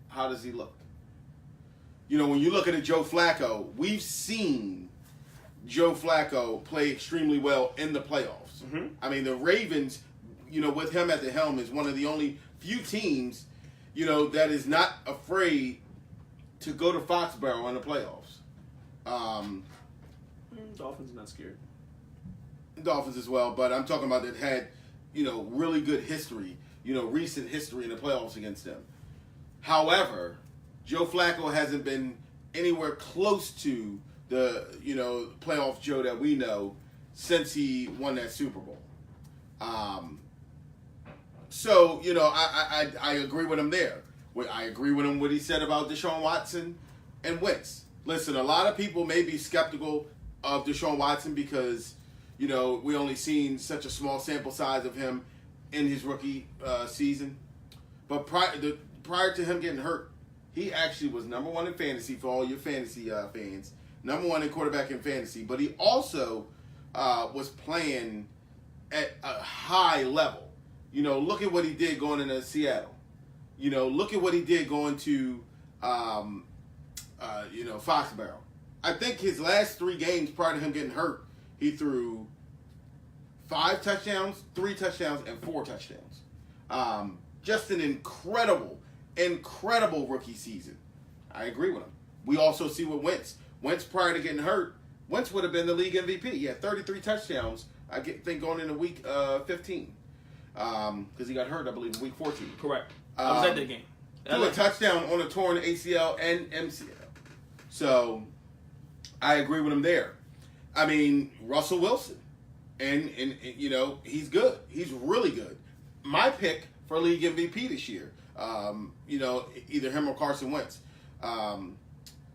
Speaker 1: how does he look? You know, when you look at a Joe Flacco, we've seen Joe Flacco play extremely well in the playoffs.
Speaker 2: Mm-hmm.
Speaker 1: I mean, the Ravens, you know, with him at the helm, is one of the only few teams, you know, that is not afraid to go to Foxborough in the playoffs.
Speaker 2: Dolphins not scared.
Speaker 1: Dolphins as well, but I'm talking about that had, you know, really good history, you know, recent history in the playoffs against them. However, Joe Flacco hasn't been anywhere close to the, you know, playoff Joe that we know since he won that Super Bowl. So, you know, I agree with him there. I agree with him what he said about Deshaun Watson and Wentz. Listen, a lot of people may be skeptical of Deshaun Watson because, you know, we only seen such a small sample size of him in his rookie season. But prior to him getting hurt, he actually was number 1 in fantasy for all your fantasy fans. Number 1 in quarterback in fantasy. But he also was playing at a high level. You know, look at what he did going into Seattle. You know, look at what he did going to, you know, Foxborough. I think his last 3 games prior to him getting hurt, he threw 5 touchdowns, 3 touchdowns, and 4 touchdowns. Just an incredible rookie season. I agree with him. We also see with Wentz. Wentz prior to getting hurt, Wentz would have been the league MVP. He had 33 touchdowns, I think, going into week 15. Because he got hurt, I believe, in week 14.
Speaker 2: Correct. I was at that game.
Speaker 1: Threw a touchdown on a torn ACL and MCL. So, I agree with him there. I mean, Russell Wilson. And you know, he's good. He's really good. My pick for league MVP this year. You know, either him or Carson Wentz.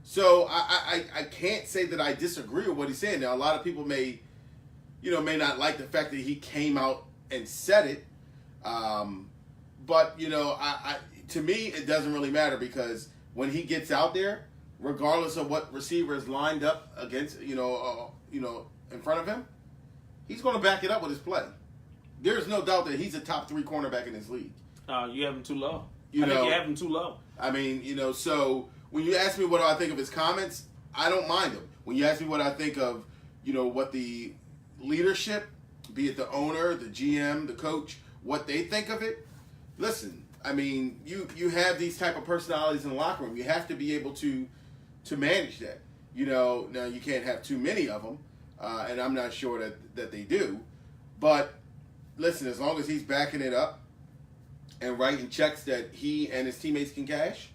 Speaker 1: So I can't say that I disagree with what he's saying. Now, a lot of people may not like the fact that he came out and said it. But, you know, to me, it doesn't really matter because when he gets out there, regardless of what receiver is lined up against, in front of him, he's going to back it up with his play. There's no doubt that he's a top 3 cornerback in this league.
Speaker 2: You have him too low. I
Speaker 1: think
Speaker 2: you have him too low.
Speaker 1: I mean, you know, so when you ask me what I think of his comments, I don't mind him. When you ask me what I think of, you know, what the leadership, be it the owner, the GM, the coach, what they think of it, listen, I mean, you have these type of personalities in the locker room. You have to be able to manage that. You know, now you can't have too many of them, and I'm not sure that they do. But listen, as long as he's backing it up and writing checks that he and his teammates can cash,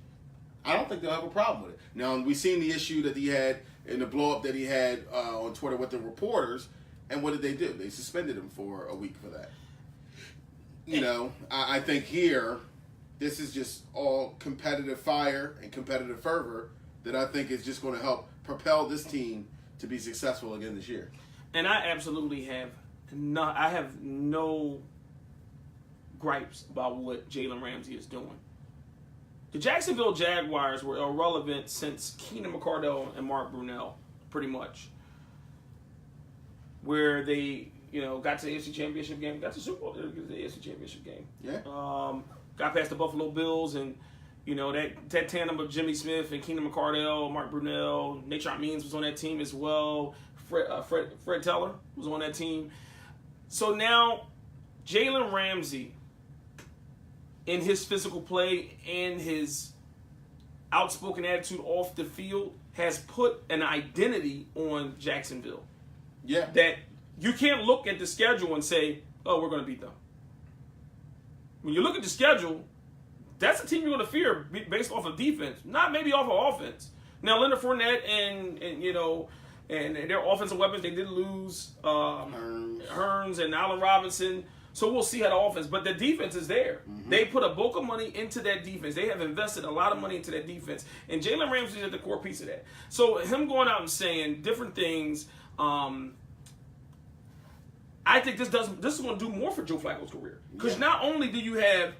Speaker 1: I don't think they'll have a problem with it. Now, we've seen the issue that he had in the blow-up that he had on Twitter with the reporters, and what did they do? They suspended him for a week for that. You know, I think here, this is just all competitive fire and competitive fervor that I think is just going to help propel this team to be successful again this year.
Speaker 2: And I absolutely have no gripes about what Jalen Ramsey is doing. The Jacksonville Jaguars were irrelevant since Keenan McCardell and Mark Brunell, pretty much. Where they, got to the AFC Championship game, got to the Super Bowl, the AFC Championship game.
Speaker 1: Yeah.
Speaker 2: Got past the Buffalo Bills, and that tandem of Jimmy Smith and Keenan McCardell, Mark Brunell, Nathan Means was on that team as well. Fred Teller was on that team. So now, Jalen Ramsey, in his physical play and his outspoken attitude off the field, has put an identity on Jacksonville.
Speaker 1: Yeah.
Speaker 2: That you can't look at the schedule and say, oh, we're going to beat them. when you look at the schedule, that's a team you're going to fear based off of defense, not maybe off of offense. Now, Leonard Fournette and their offensive weapons, they did lose Hearns and Allen Robinson. So we'll see how the offense, but the defense is there. Mm-hmm. They put a bulk of money into that defense. They have invested a lot of money into that defense, and Jalen Ramsey is at the core piece of that. So him going out and saying different things, I think this is going to do more for Joe Flacco's career, because not only do you have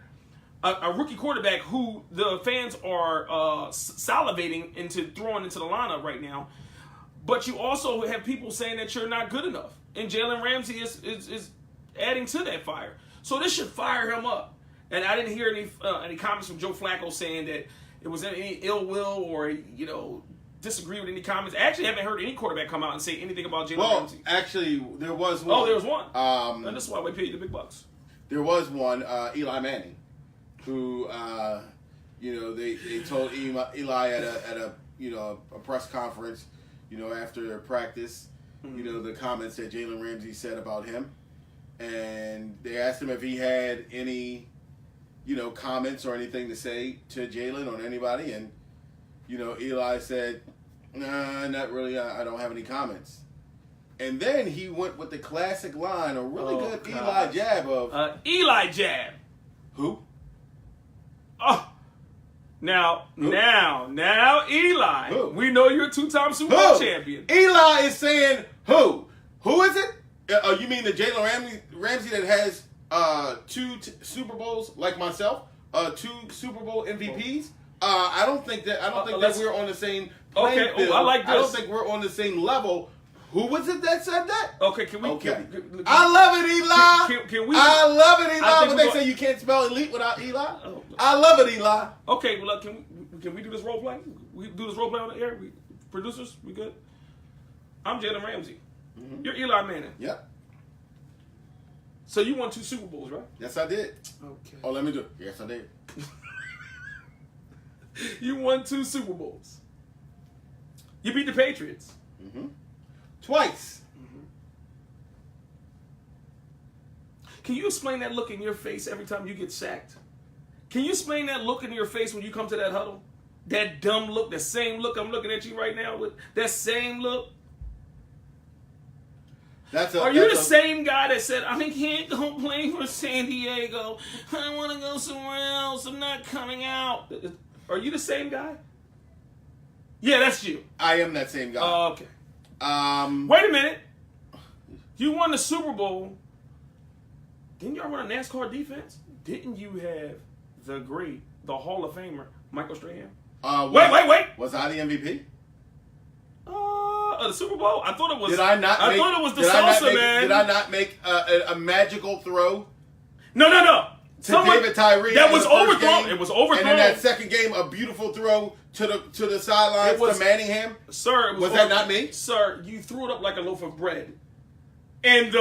Speaker 2: a rookie quarterback who the fans are salivating into throwing into the lineup right now, but you also have people saying that you're not good enough, and Jalen Ramsey is adding to that fire. So this should fire him up. And I didn't hear any comments from Joe Flacco saying that it was any ill will or disagree with any comments. I actually haven't heard any quarterback come out and say anything about Jalen Ramsey.
Speaker 1: Actually, there was one.
Speaker 2: Oh, there was one. And this is why we pay you the big bucks.
Speaker 1: There was one, Eli Manning, who they told Eli at a press conference, after practice, the comments that Jalen Ramsey said about him. And they asked him if he had any, comments or anything to say to Jalen or anybody. And, Eli said, nah, not really. I don't have any comments. And then he went with the classic line, a really good Eli jab of...
Speaker 2: Eli jab.
Speaker 1: Who?
Speaker 2: Oh. Now, Eli.
Speaker 1: Who?
Speaker 2: We know you're a two-time Super Bowl champion.
Speaker 1: Eli is saying who? Who is it? You mean the Jalen Ramsey that has 2 Super Bowls like myself, 2 Super Bowl MVPs? I don't think that we're on the same playing field.
Speaker 2: I like this.
Speaker 1: I don't think we're on the same level. Who was it that said that?
Speaker 2: Okay, can we?
Speaker 1: Okay.
Speaker 2: Can,
Speaker 1: I love it, Eli.
Speaker 2: Can we?
Speaker 1: I love it, Eli. But they say you can't spell elite without Eli. Oh, I love it, Eli.
Speaker 2: Okay, well, can we do this role play? We do this role play on the air. Producers, we good? I'm Jalen Ramsey. Mm-hmm. You're Eli Manning.
Speaker 1: Yep.
Speaker 2: So you won 2 Super Bowls, right?
Speaker 1: Yes, I did.
Speaker 2: Okay.
Speaker 1: Oh, let me do it. Yes, I did.
Speaker 2: You won 2 Super Bowls. You beat the Patriots.
Speaker 1: Mm-hmm. Twice.
Speaker 2: Mm-hmm. Can you explain that look in your face every time you get sacked? Can you explain that look in your face when you come to that huddle? That dumb look, the same look I'm looking at you right now with? That same look? Are you the same guy that said, I can't go play for San Diego. I want to go somewhere else. I'm not coming out. Are you the same guy? Yeah, that's you.
Speaker 1: I am that same guy.
Speaker 2: Oh, okay. Wait a minute. You won the Super Bowl. Didn't y'all run a NASCAR defense? Didn't you have the Hall of Famer, Michael Strahan? Wait.
Speaker 1: Was I the MVP?
Speaker 2: The Super Bowl? I thought it was.
Speaker 1: I thought
Speaker 2: it was the salsa man.
Speaker 1: Did I not make a magical throw?
Speaker 2: No.
Speaker 1: To David Tyree.
Speaker 2: That was overthrown. It was overthrown.
Speaker 1: And in that second game, a beautiful throw to the sidelines to Manningham.
Speaker 2: Sir,
Speaker 1: was that not me?
Speaker 2: Sir, you threw it up like a loaf of bread. And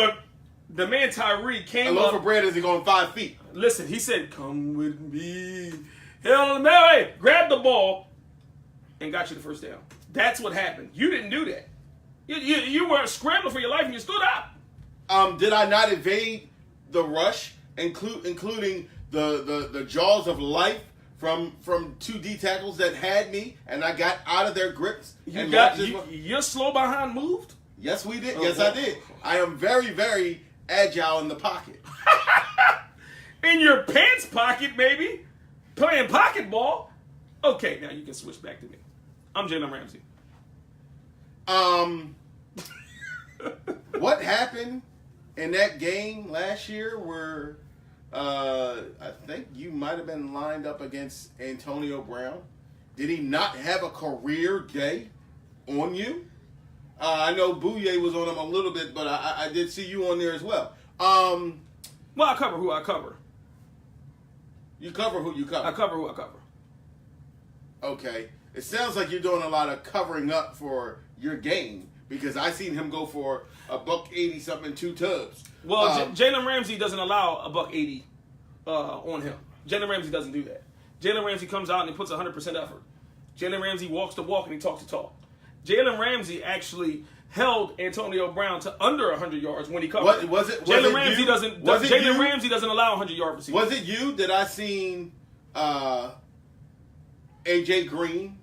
Speaker 2: the man Tyree came up.
Speaker 1: A loaf of bread isn't going 5 feet.
Speaker 2: Listen, he said, come with me. Hell, Mary, grabbed the ball and got you the first down. That's what happened. You didn't do that. You were scrambling for your life and you stood up.
Speaker 1: Did I not evade the rush, including the jaws of life from 2 D tackles that had me, and I got out of their grips?
Speaker 2: Your slow behind moved?
Speaker 1: Yes, we did. Yes, I did. I am very, very agile in the pocket.
Speaker 2: In your pants pocket, maybe? Playing pocket ball? Okay, now you can switch back to me. I'm Jalen Ramsey.
Speaker 1: What happened in that game last year where I think you might have been lined up against Antonio Brown? Did he not have a career day on you? I know Bouye was on him a little bit, but I did see you on there as well.
Speaker 2: Well, I cover who I cover.
Speaker 1: You cover who you cover.
Speaker 2: I cover who I cover.
Speaker 1: Okay. It sounds like you're doing a lot of covering up for your game, because I seen him go for $180 something 2 tubs.
Speaker 2: Well, Jalen Ramsey doesn't allow $180 on him. Jalen Ramsey doesn't do that. Jalen Ramsey comes out and he puts 100% effort. Jalen Ramsey walks the walk and he talks the talk. Jalen Ramsey actually held Antonio Brown to under 100 yards when he covered.
Speaker 1: Jalen
Speaker 2: Ramsey doesn't. Jalen Ramsey doesn't allow 100-yard receivers.
Speaker 1: Was it you that I seen AJ Green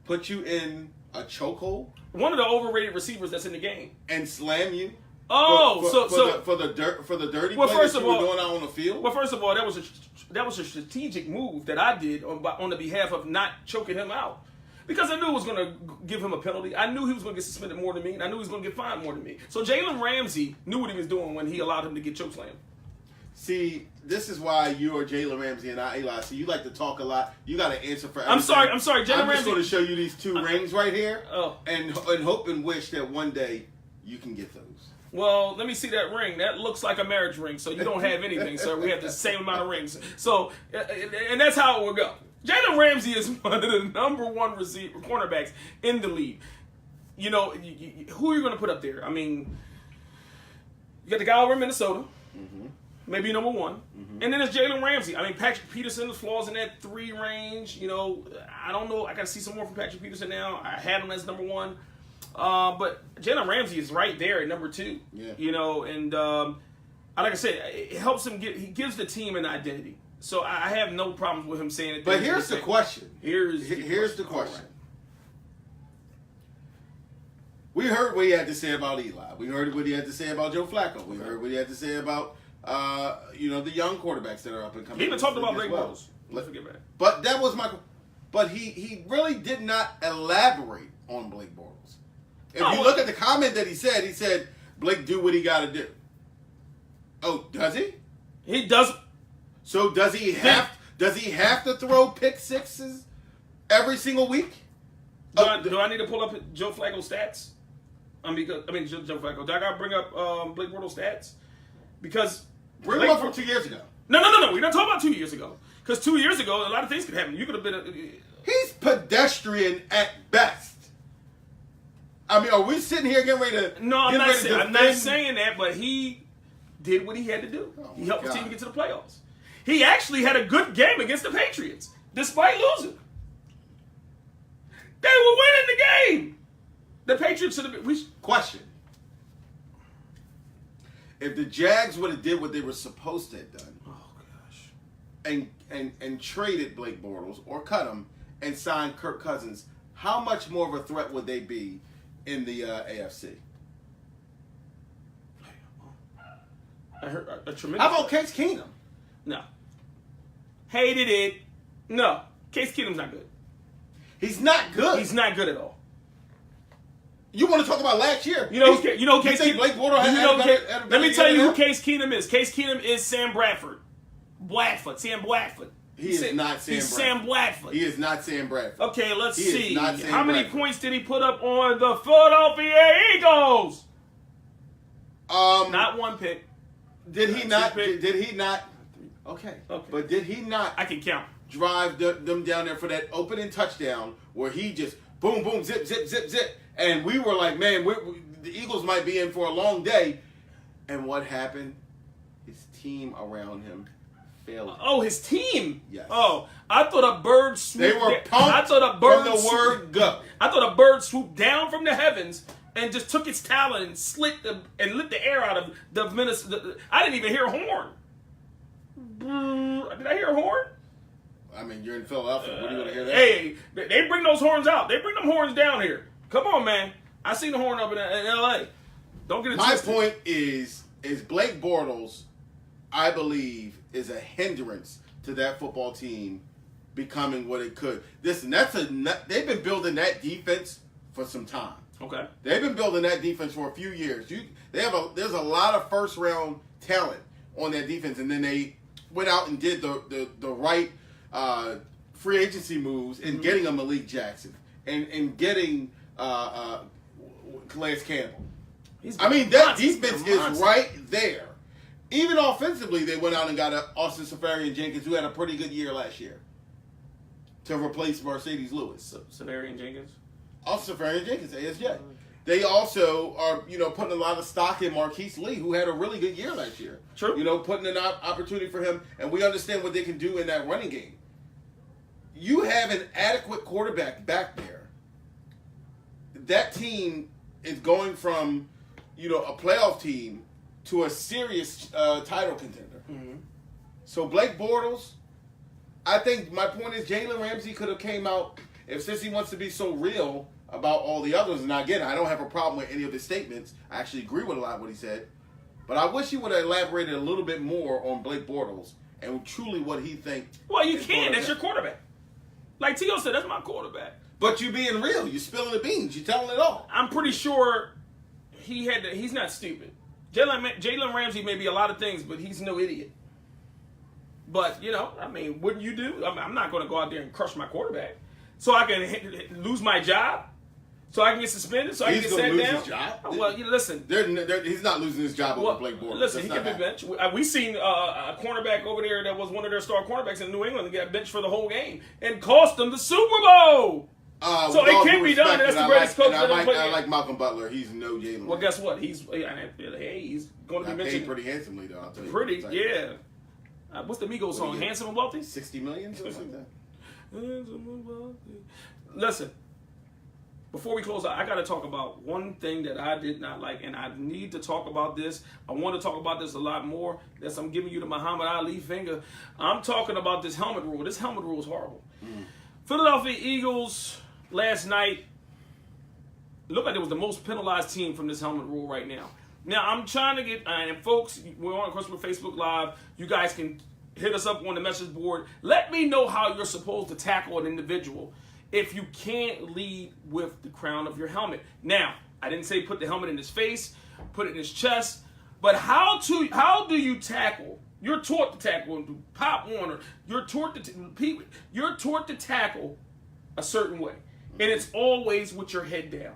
Speaker 1: put you in a chokehold?
Speaker 2: One of the overrated receivers that's in the game
Speaker 1: and slam you. For the dirty play that you were doing out on the field.
Speaker 2: Well, first of all, that was a strategic move that I did on the behalf of not choking him out. Because I knew it was going to give him a penalty. I knew he was going to get suspended more than me, and I knew he was going to get fined more than me. So Jalen Ramsey knew what he was doing when he allowed him to get chokeslammed.
Speaker 1: See, this is why you are Jalen Ramsey and not Eli. So you like to talk a lot. You got to answer for everything.
Speaker 2: I'm sorry.
Speaker 1: I'm just going to show you these 2 rings right here, and hope and wish that one day you can get those.
Speaker 2: Well, let me see that ring. That looks like a marriage ring, so you don't have anything, sir. We have the same amount of rings. So, and that's how it will go. Jalen Ramsey is one of the number 1 cornerbacks in the league. You know, who are you going to put up there? I mean, you got the guy over in Minnesota, maybe number 1. And then it's Jalen Ramsey. I mean, Patrick Peterson falls in that 3 range. You know, I don't know. I got to see some more from Patrick Peterson now. I had him as number 1. But Jalen Ramsey is right there at number 2.
Speaker 1: Yeah.
Speaker 2: You know, and like I said, it helps him he gives the team an identity. So I have no problems with him saying it.
Speaker 1: But here's the question.
Speaker 2: Here's
Speaker 1: the question. Right. We heard what he had to say about Eli. We heard what he had to say about Joe Flacco. We heard what he had to say about the young quarterbacks that are up and coming.
Speaker 2: He even talked about Blake Bortles. Let's forget that.
Speaker 1: But that was my. But he really did not elaborate on Blake Bortles. If you look at the comment that he said Blake do what he got to do. Oh, does he?
Speaker 2: He does.
Speaker 1: So does he have to throw pick sixes every single week?
Speaker 2: Do I need to pull up Joe Flacco's stats? Joe Flacco. Do I got to bring up Blake Bortles' stats? Because
Speaker 1: bring him up from 2 years ago.
Speaker 2: No. We're not talking about 2 years ago. Because 2 years ago, a lot of things could happen. You could have been.
Speaker 1: He's pedestrian at best. I mean, are we sitting here getting ready to?
Speaker 2: No, I'm not saying that, but he did what he had to do. He helped the team to get to the playoffs. He actually had a good game against the Patriots, despite losing. They were winning the game. The Patriots should have been.
Speaker 1: Question. If the Jags would have did what they were supposed to have done, and traded Blake Bortles or cut him and signed Kirk Cousins, how much more of a threat would they be in the AFC?
Speaker 2: I heard a tremendous.
Speaker 1: How about Case Keenum?
Speaker 2: No. Hated it. No. Case Keenum's not good.
Speaker 1: He's not good.
Speaker 2: He's not good at all.
Speaker 1: You want to talk about last year?
Speaker 2: You know Case Keenum.
Speaker 1: Blake Bortles had
Speaker 2: let me tell you who Case Keenum is. Case Keenum is Sam Bradford. Sam Bradford.
Speaker 1: He is not Sam Bradford. He is not Sam Bradford.
Speaker 2: Okay, let's see. How many points did he put up on the Philadelphia Eagles? Not 1 pick.
Speaker 1: Did he not? Did he not? Okay. But did he not?
Speaker 2: I can count.
Speaker 1: Drive them down there for that opening touchdown where he just boom, boom, zip, zip, zip, zip, and we were like, man, the Eagles might be in for a long day. And what happened? His team around him failed.
Speaker 2: Oh, his team.
Speaker 1: Yes.
Speaker 2: Oh, I thought a bird swooped.
Speaker 1: They were pumped from the word go.
Speaker 2: I thought a bird swooped down from the heavens and just took its talon and lit the air out of the Minnesota. I didn't even hear a horn. Did I hear a horn?
Speaker 1: I mean, you're in Philadelphia. What are you going to hear that?
Speaker 2: Hey, they bring those horns out. They bring them horns down here. Come on, man. I seen the horn up in L.A. Don't get it twisted.
Speaker 1: My point is Blake Bortles, I believe, is a hindrance to that football team becoming what it could. Listen, they've been building that defense for some time.
Speaker 2: Okay.
Speaker 1: They've been building that defense for a few years. There's a lot of first round talent on that defense, and then they went out and did the right free agency moves in getting a Malik Jackson and getting Calais Campbell. That defense is right there. Even offensively, they went out and got Austin Seferian-Jenkins, who had a pretty good year last year, to replace Mercedes Lewis.
Speaker 2: Seferian-Jenkins?
Speaker 1: Austin Seferian-Jenkins, ASJ. They also are, putting a lot of stock in Marquise Lee, who had a really good year last year.
Speaker 2: True.
Speaker 1: Putting an opportunity for him, and we understand what they can do in that running game. You have an adequate quarterback back there. That team is going from, you know, a playoff team to a serious title contender.
Speaker 2: Mm-hmm.
Speaker 1: So Blake Bortles, I think my point is Jalen Ramsey could have came out, since he wants to be so real about all the others, and again, I don't have a problem with any of his statements. I actually agree with a lot of what he said. But I wish he would have elaborated a little bit more on Blake Bortles and truly what he thinks.
Speaker 2: Well, you can. That's your quarterback. Like T.O. said, that's my quarterback.
Speaker 1: But you being real. You're spilling the beans. You're telling it all.
Speaker 2: I'm pretty sure he's not stupid. Jalen Ramsey may be a lot of things, but he's no idiot. But, you know, I mean, wouldn't you do? I'm not going to go out there and crush my quarterback so I can lose my job, so I can get suspended, so I can get sat down.
Speaker 1: He's going to lose his job?
Speaker 2: Well, listen.
Speaker 1: He's not losing his job over Blake Bortles.
Speaker 2: Listen, he can be benched. We seen a cornerback over there that was one of their star cornerbacks in New England get benched for the whole game and cost them the Super Bowl. So it can be done. That's the greatest coach that ever played.
Speaker 1: I like Malcolm Butler. He's no Jalen.
Speaker 2: Well, guess what? He's going to be mentioned
Speaker 1: pretty handsomely, though. I'll tell you.
Speaker 2: Pretty, yeah. What's the Migos song? Handsome and Wealthy?
Speaker 1: 60 million, something like that.
Speaker 2: Handsome and Wealthy. Listen, before we close out, I got to talk about one thing that I did not like, and I need to talk about this. I want to talk about this a lot more. Yes, I'm giving you the Muhammad Ali finger. I'm talking about this helmet rule. This helmet rule is horrible. Philadelphia Eagles last night looked like it was the most penalized team from this helmet rule right now. Now, I'm trying to get, and folks, we're on, of course, we're Facebook Live. You guys can hit us up on the message board. Let me know how you're supposed to tackle an individual if you can't lead with the crown of your helmet. Now, I didn't say put the helmet in his face, put it in his chest, but how do you tackle? You're taught to tackle, Pop Warner. You're taught to tackle a certain way, and it's always with your head down.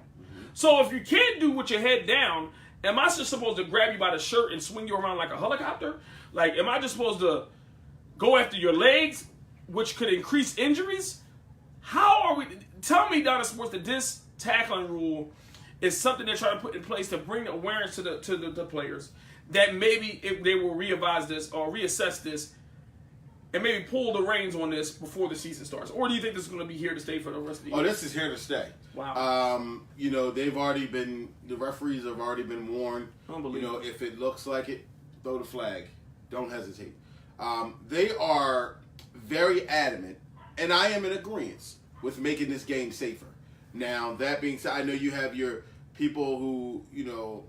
Speaker 2: So if you can't do with your head down, am I just supposed to grab you by the shirt and swing you around like a helicopter? Like, am I just supposed to go after your legs, which could increase injuries? How are we? Tell me, Donna Sports, that this tackling rule is something they're trying to put in place to bring awareness to the players, that maybe if they will revise this or reassess this and maybe pull the reins on this before the season starts? Or do you think this is going to be here to stay for the rest of the year?
Speaker 1: Oh, this is here to stay.
Speaker 2: Wow.
Speaker 1: You know, the referees have already been warned.
Speaker 2: Unbelievable.
Speaker 1: You know, if it looks like it, throw the flag. Don't hesitate. They are very adamant, and I am in agreement with making this game safer. Now, that being said, I know you have your people who, you know,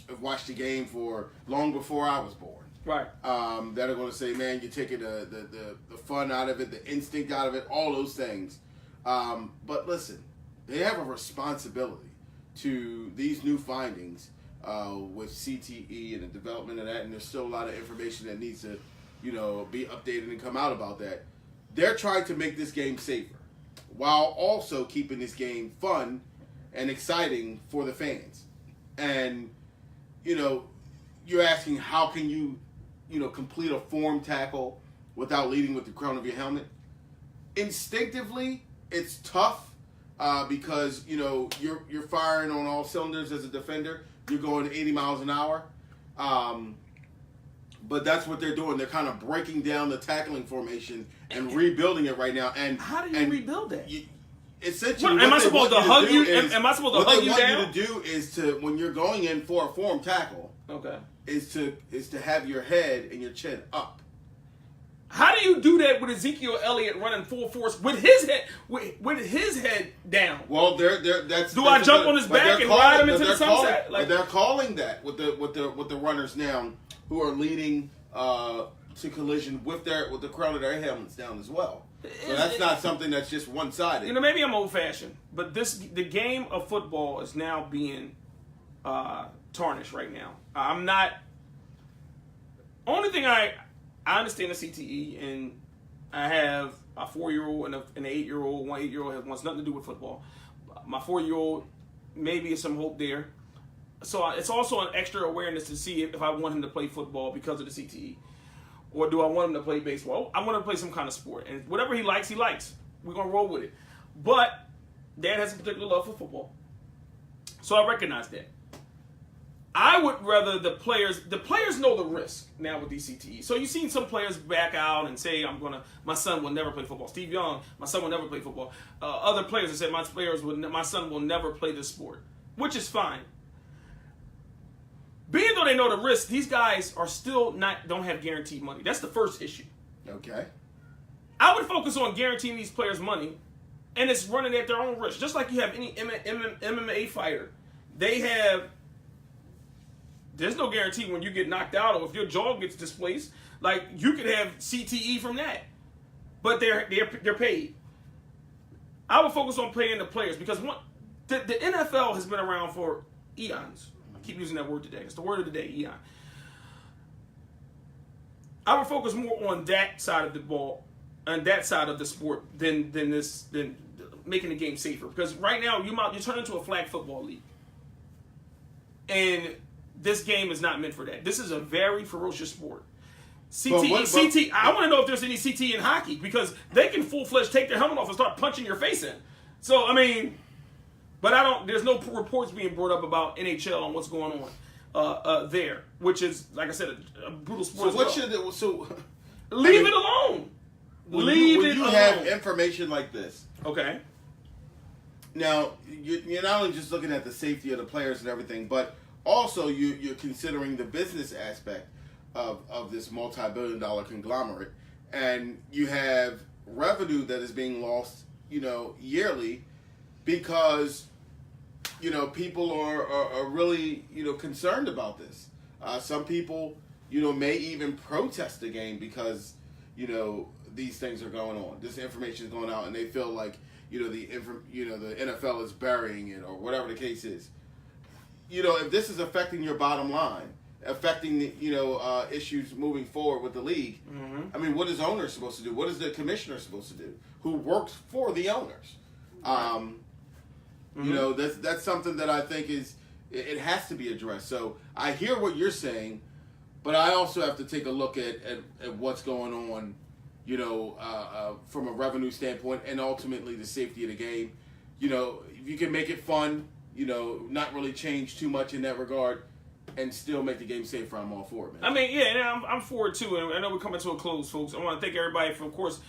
Speaker 1: have watched the game for long before I was born.
Speaker 2: Right.
Speaker 1: That are going to say, man, you're taking the fun out of it, the instinct out of it, all those things. But listen, they have a responsibility to these new findings with CTE and the development of that, and there's still a lot of information that needs to, you know, be updated and come out about that. They're trying to make this game safer while also keeping this game fun and exciting for the fans. And, you know, you're asking how can you complete a form tackle without leading with the crown of your helmet? Instinctively, it's tough because, you know, you're firing on all cylinders as a defender. You're going 80 miles an hour. But that's what they're doing. They're kind of breaking down the tackling formation and rebuilding it right now. And
Speaker 2: how do you rebuild that?
Speaker 1: Essentially,
Speaker 2: am I supposed to hug you? Am I supposed to hug you down?
Speaker 1: What they want you to do is to, when you're going in for a form tackle,
Speaker 2: okay,
Speaker 1: is to have your head and your chin up.
Speaker 2: How do you do that with Ezekiel Elliott running full force with his head down?
Speaker 1: Well,
Speaker 2: I jump on his back and ride him into the sunset?
Speaker 1: They're calling that with the runners now who are leading to collision with the crown of their helmets down as well. So that's not something that's just one-sided.
Speaker 2: You know, maybe I'm old-fashioned, but the game of football is now being tarnished right now. I'm not. Only thing I understand the CTE, and I have a 4-year-old and an 8-year-old. One 8-year-old wants nothing to do with football. My 4-year-old, maybe some hope there. So it's also an extra awareness to see if I want him to play football because of the CTE. Or do I want him to play baseball? I want him to play some kind of sport. And whatever he likes, he likes. We're going to roll with it. But Dad has a particular love for football. So I recognize that. I would rather the players know the risk now with these CTE. So you've seen some players back out and say, my son will never play football. Steve Young, my son will never play football. Other players have said, my son will never play this sport. which is fine. Being though they know the risk, these guys are still don't have guaranteed money. That's the first issue.
Speaker 1: Okay.
Speaker 2: I would focus on guaranteeing these players money, and it's running at their own risk. Just like you have any MMA fighter. There's no guarantee when you get knocked out or if your jaw gets displaced. Like, you could have CTE from that. But they're paid. I would focus on paying the players because the NFL has been around for eons. I keep using that word today. It's the word of the day, eon. I would focus more on that side of the ball and that side of the sport than making the game safer. Because right now you turn into a flag football league, and this game is not meant for that. This is a very ferocious sport. CTE. I want to know if there's any CTE in hockey because they can full-fledged take their helmet off and start punching your face in. So I mean, but there's no reports being brought up about NHL and what's going on there, which is, like I said, a brutal sport. Leave it alone. Leave it alone.
Speaker 1: You have information like this.
Speaker 2: Okay.
Speaker 1: Now, you're not only just looking at the safety of the players and everything, but also you're considering the business aspect of this multi-billion-dollar conglomerate, and you have revenue that is being lost, yearly, because people are really concerned about this. Some people may even protest the game because these things are going on. This information is going out, and they feel like the NFL is burying it or whatever the case is. If this is affecting your bottom line, affecting the issues moving forward with the league, I mean, what is owner supposed to do? What is the commissioner supposed to do? Who works for the owners? That's something that I think it has to be addressed. So I hear what you're saying, but I also have to take a look at what's going on, from a revenue standpoint and ultimately the safety of the game. If you can make it fun, not really change too much in that regard, and still make the game safer, I'm all for it, man.
Speaker 2: I mean, yeah, and I'm for it too. And I know we're coming to a close, folks. I want to thank everybody for, of course,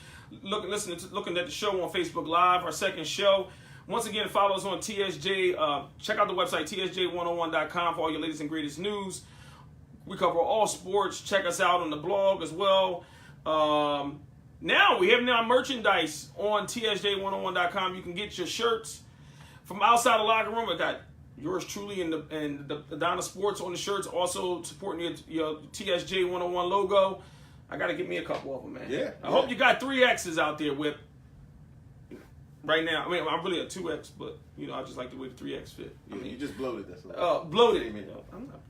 Speaker 2: looking at the show on Facebook Live, our second show. Once again, follow us on TSJ. Check out the website, tsj101.com, for all your latest and greatest news. We cover all sports. Check us out on the blog as well. Now, we have merchandise on tsj101.com. You can get your shirts from outside the locker room. I got yours truly and the Donna Sports on the shirts, also supporting your TSJ 101 logo. I got to get me a couple of them, man.
Speaker 1: Yeah.
Speaker 2: I hope you got 3X's out there, Whip. Right now, I mean, I'm really a 2X, but I just like the way the 3X fit.
Speaker 1: Yeah, you just bloated this.
Speaker 2: Bloated. I'm not.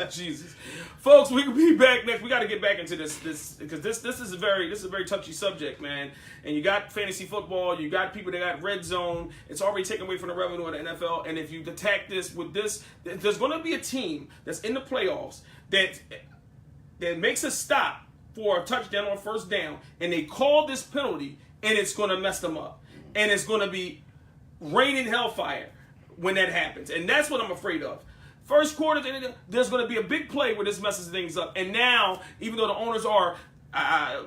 Speaker 2: Jesus, folks, we will be back next. We got to get back into this because this is a very touchy subject, man. And you got fantasy football, you got people that got red zone. It's already taken away from the revenue of the NFL. And if you attack this with this, there's going to be a team that's in the playoffs that makes a stop for a touchdown on first down, and they call this penalty, and it's going to mess them up. And it's going to be raining hellfire when that happens. And that's what I'm afraid of. First quarter, there's going to be a big play where this messes things up. And now, even though the owners are,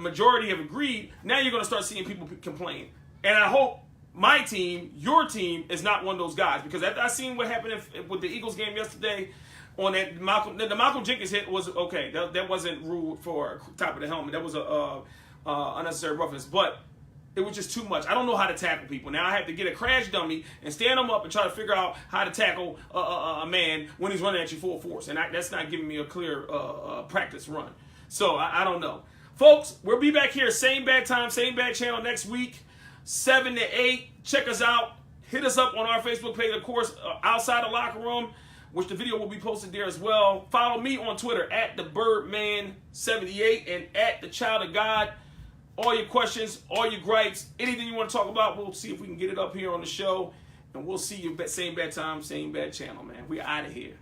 Speaker 2: majority have agreed, now you're going to start seeing people complain. And I hope my team, your team, is not one of those guys. Because after I seen what happened with the Eagles game yesterday, on that the Malcolm Jenkins hit was okay. That wasn't ruled for top of the helmet. That was a unnecessary roughness. But it was just too much. I don't know how to tackle people. Now I have to get a crash dummy and stand them up and try to figure out how to tackle a man when he's running at you full force. And that's not giving me a clear practice run. So I don't know. Folks, we'll be back here, same bad time, same bad channel next week, 7 to 8. Check us out. Hit us up on our Facebook page, of course, Outside the Locker Room, which the video will be posted there as well. Follow me on Twitter, @TheBirdman78 and @TheChildOfGod. All your questions, all your gripes, anything you want to talk about, we'll see if we can get it up here on the show. And we'll see you same bad time, same bad channel, man. We're out of here.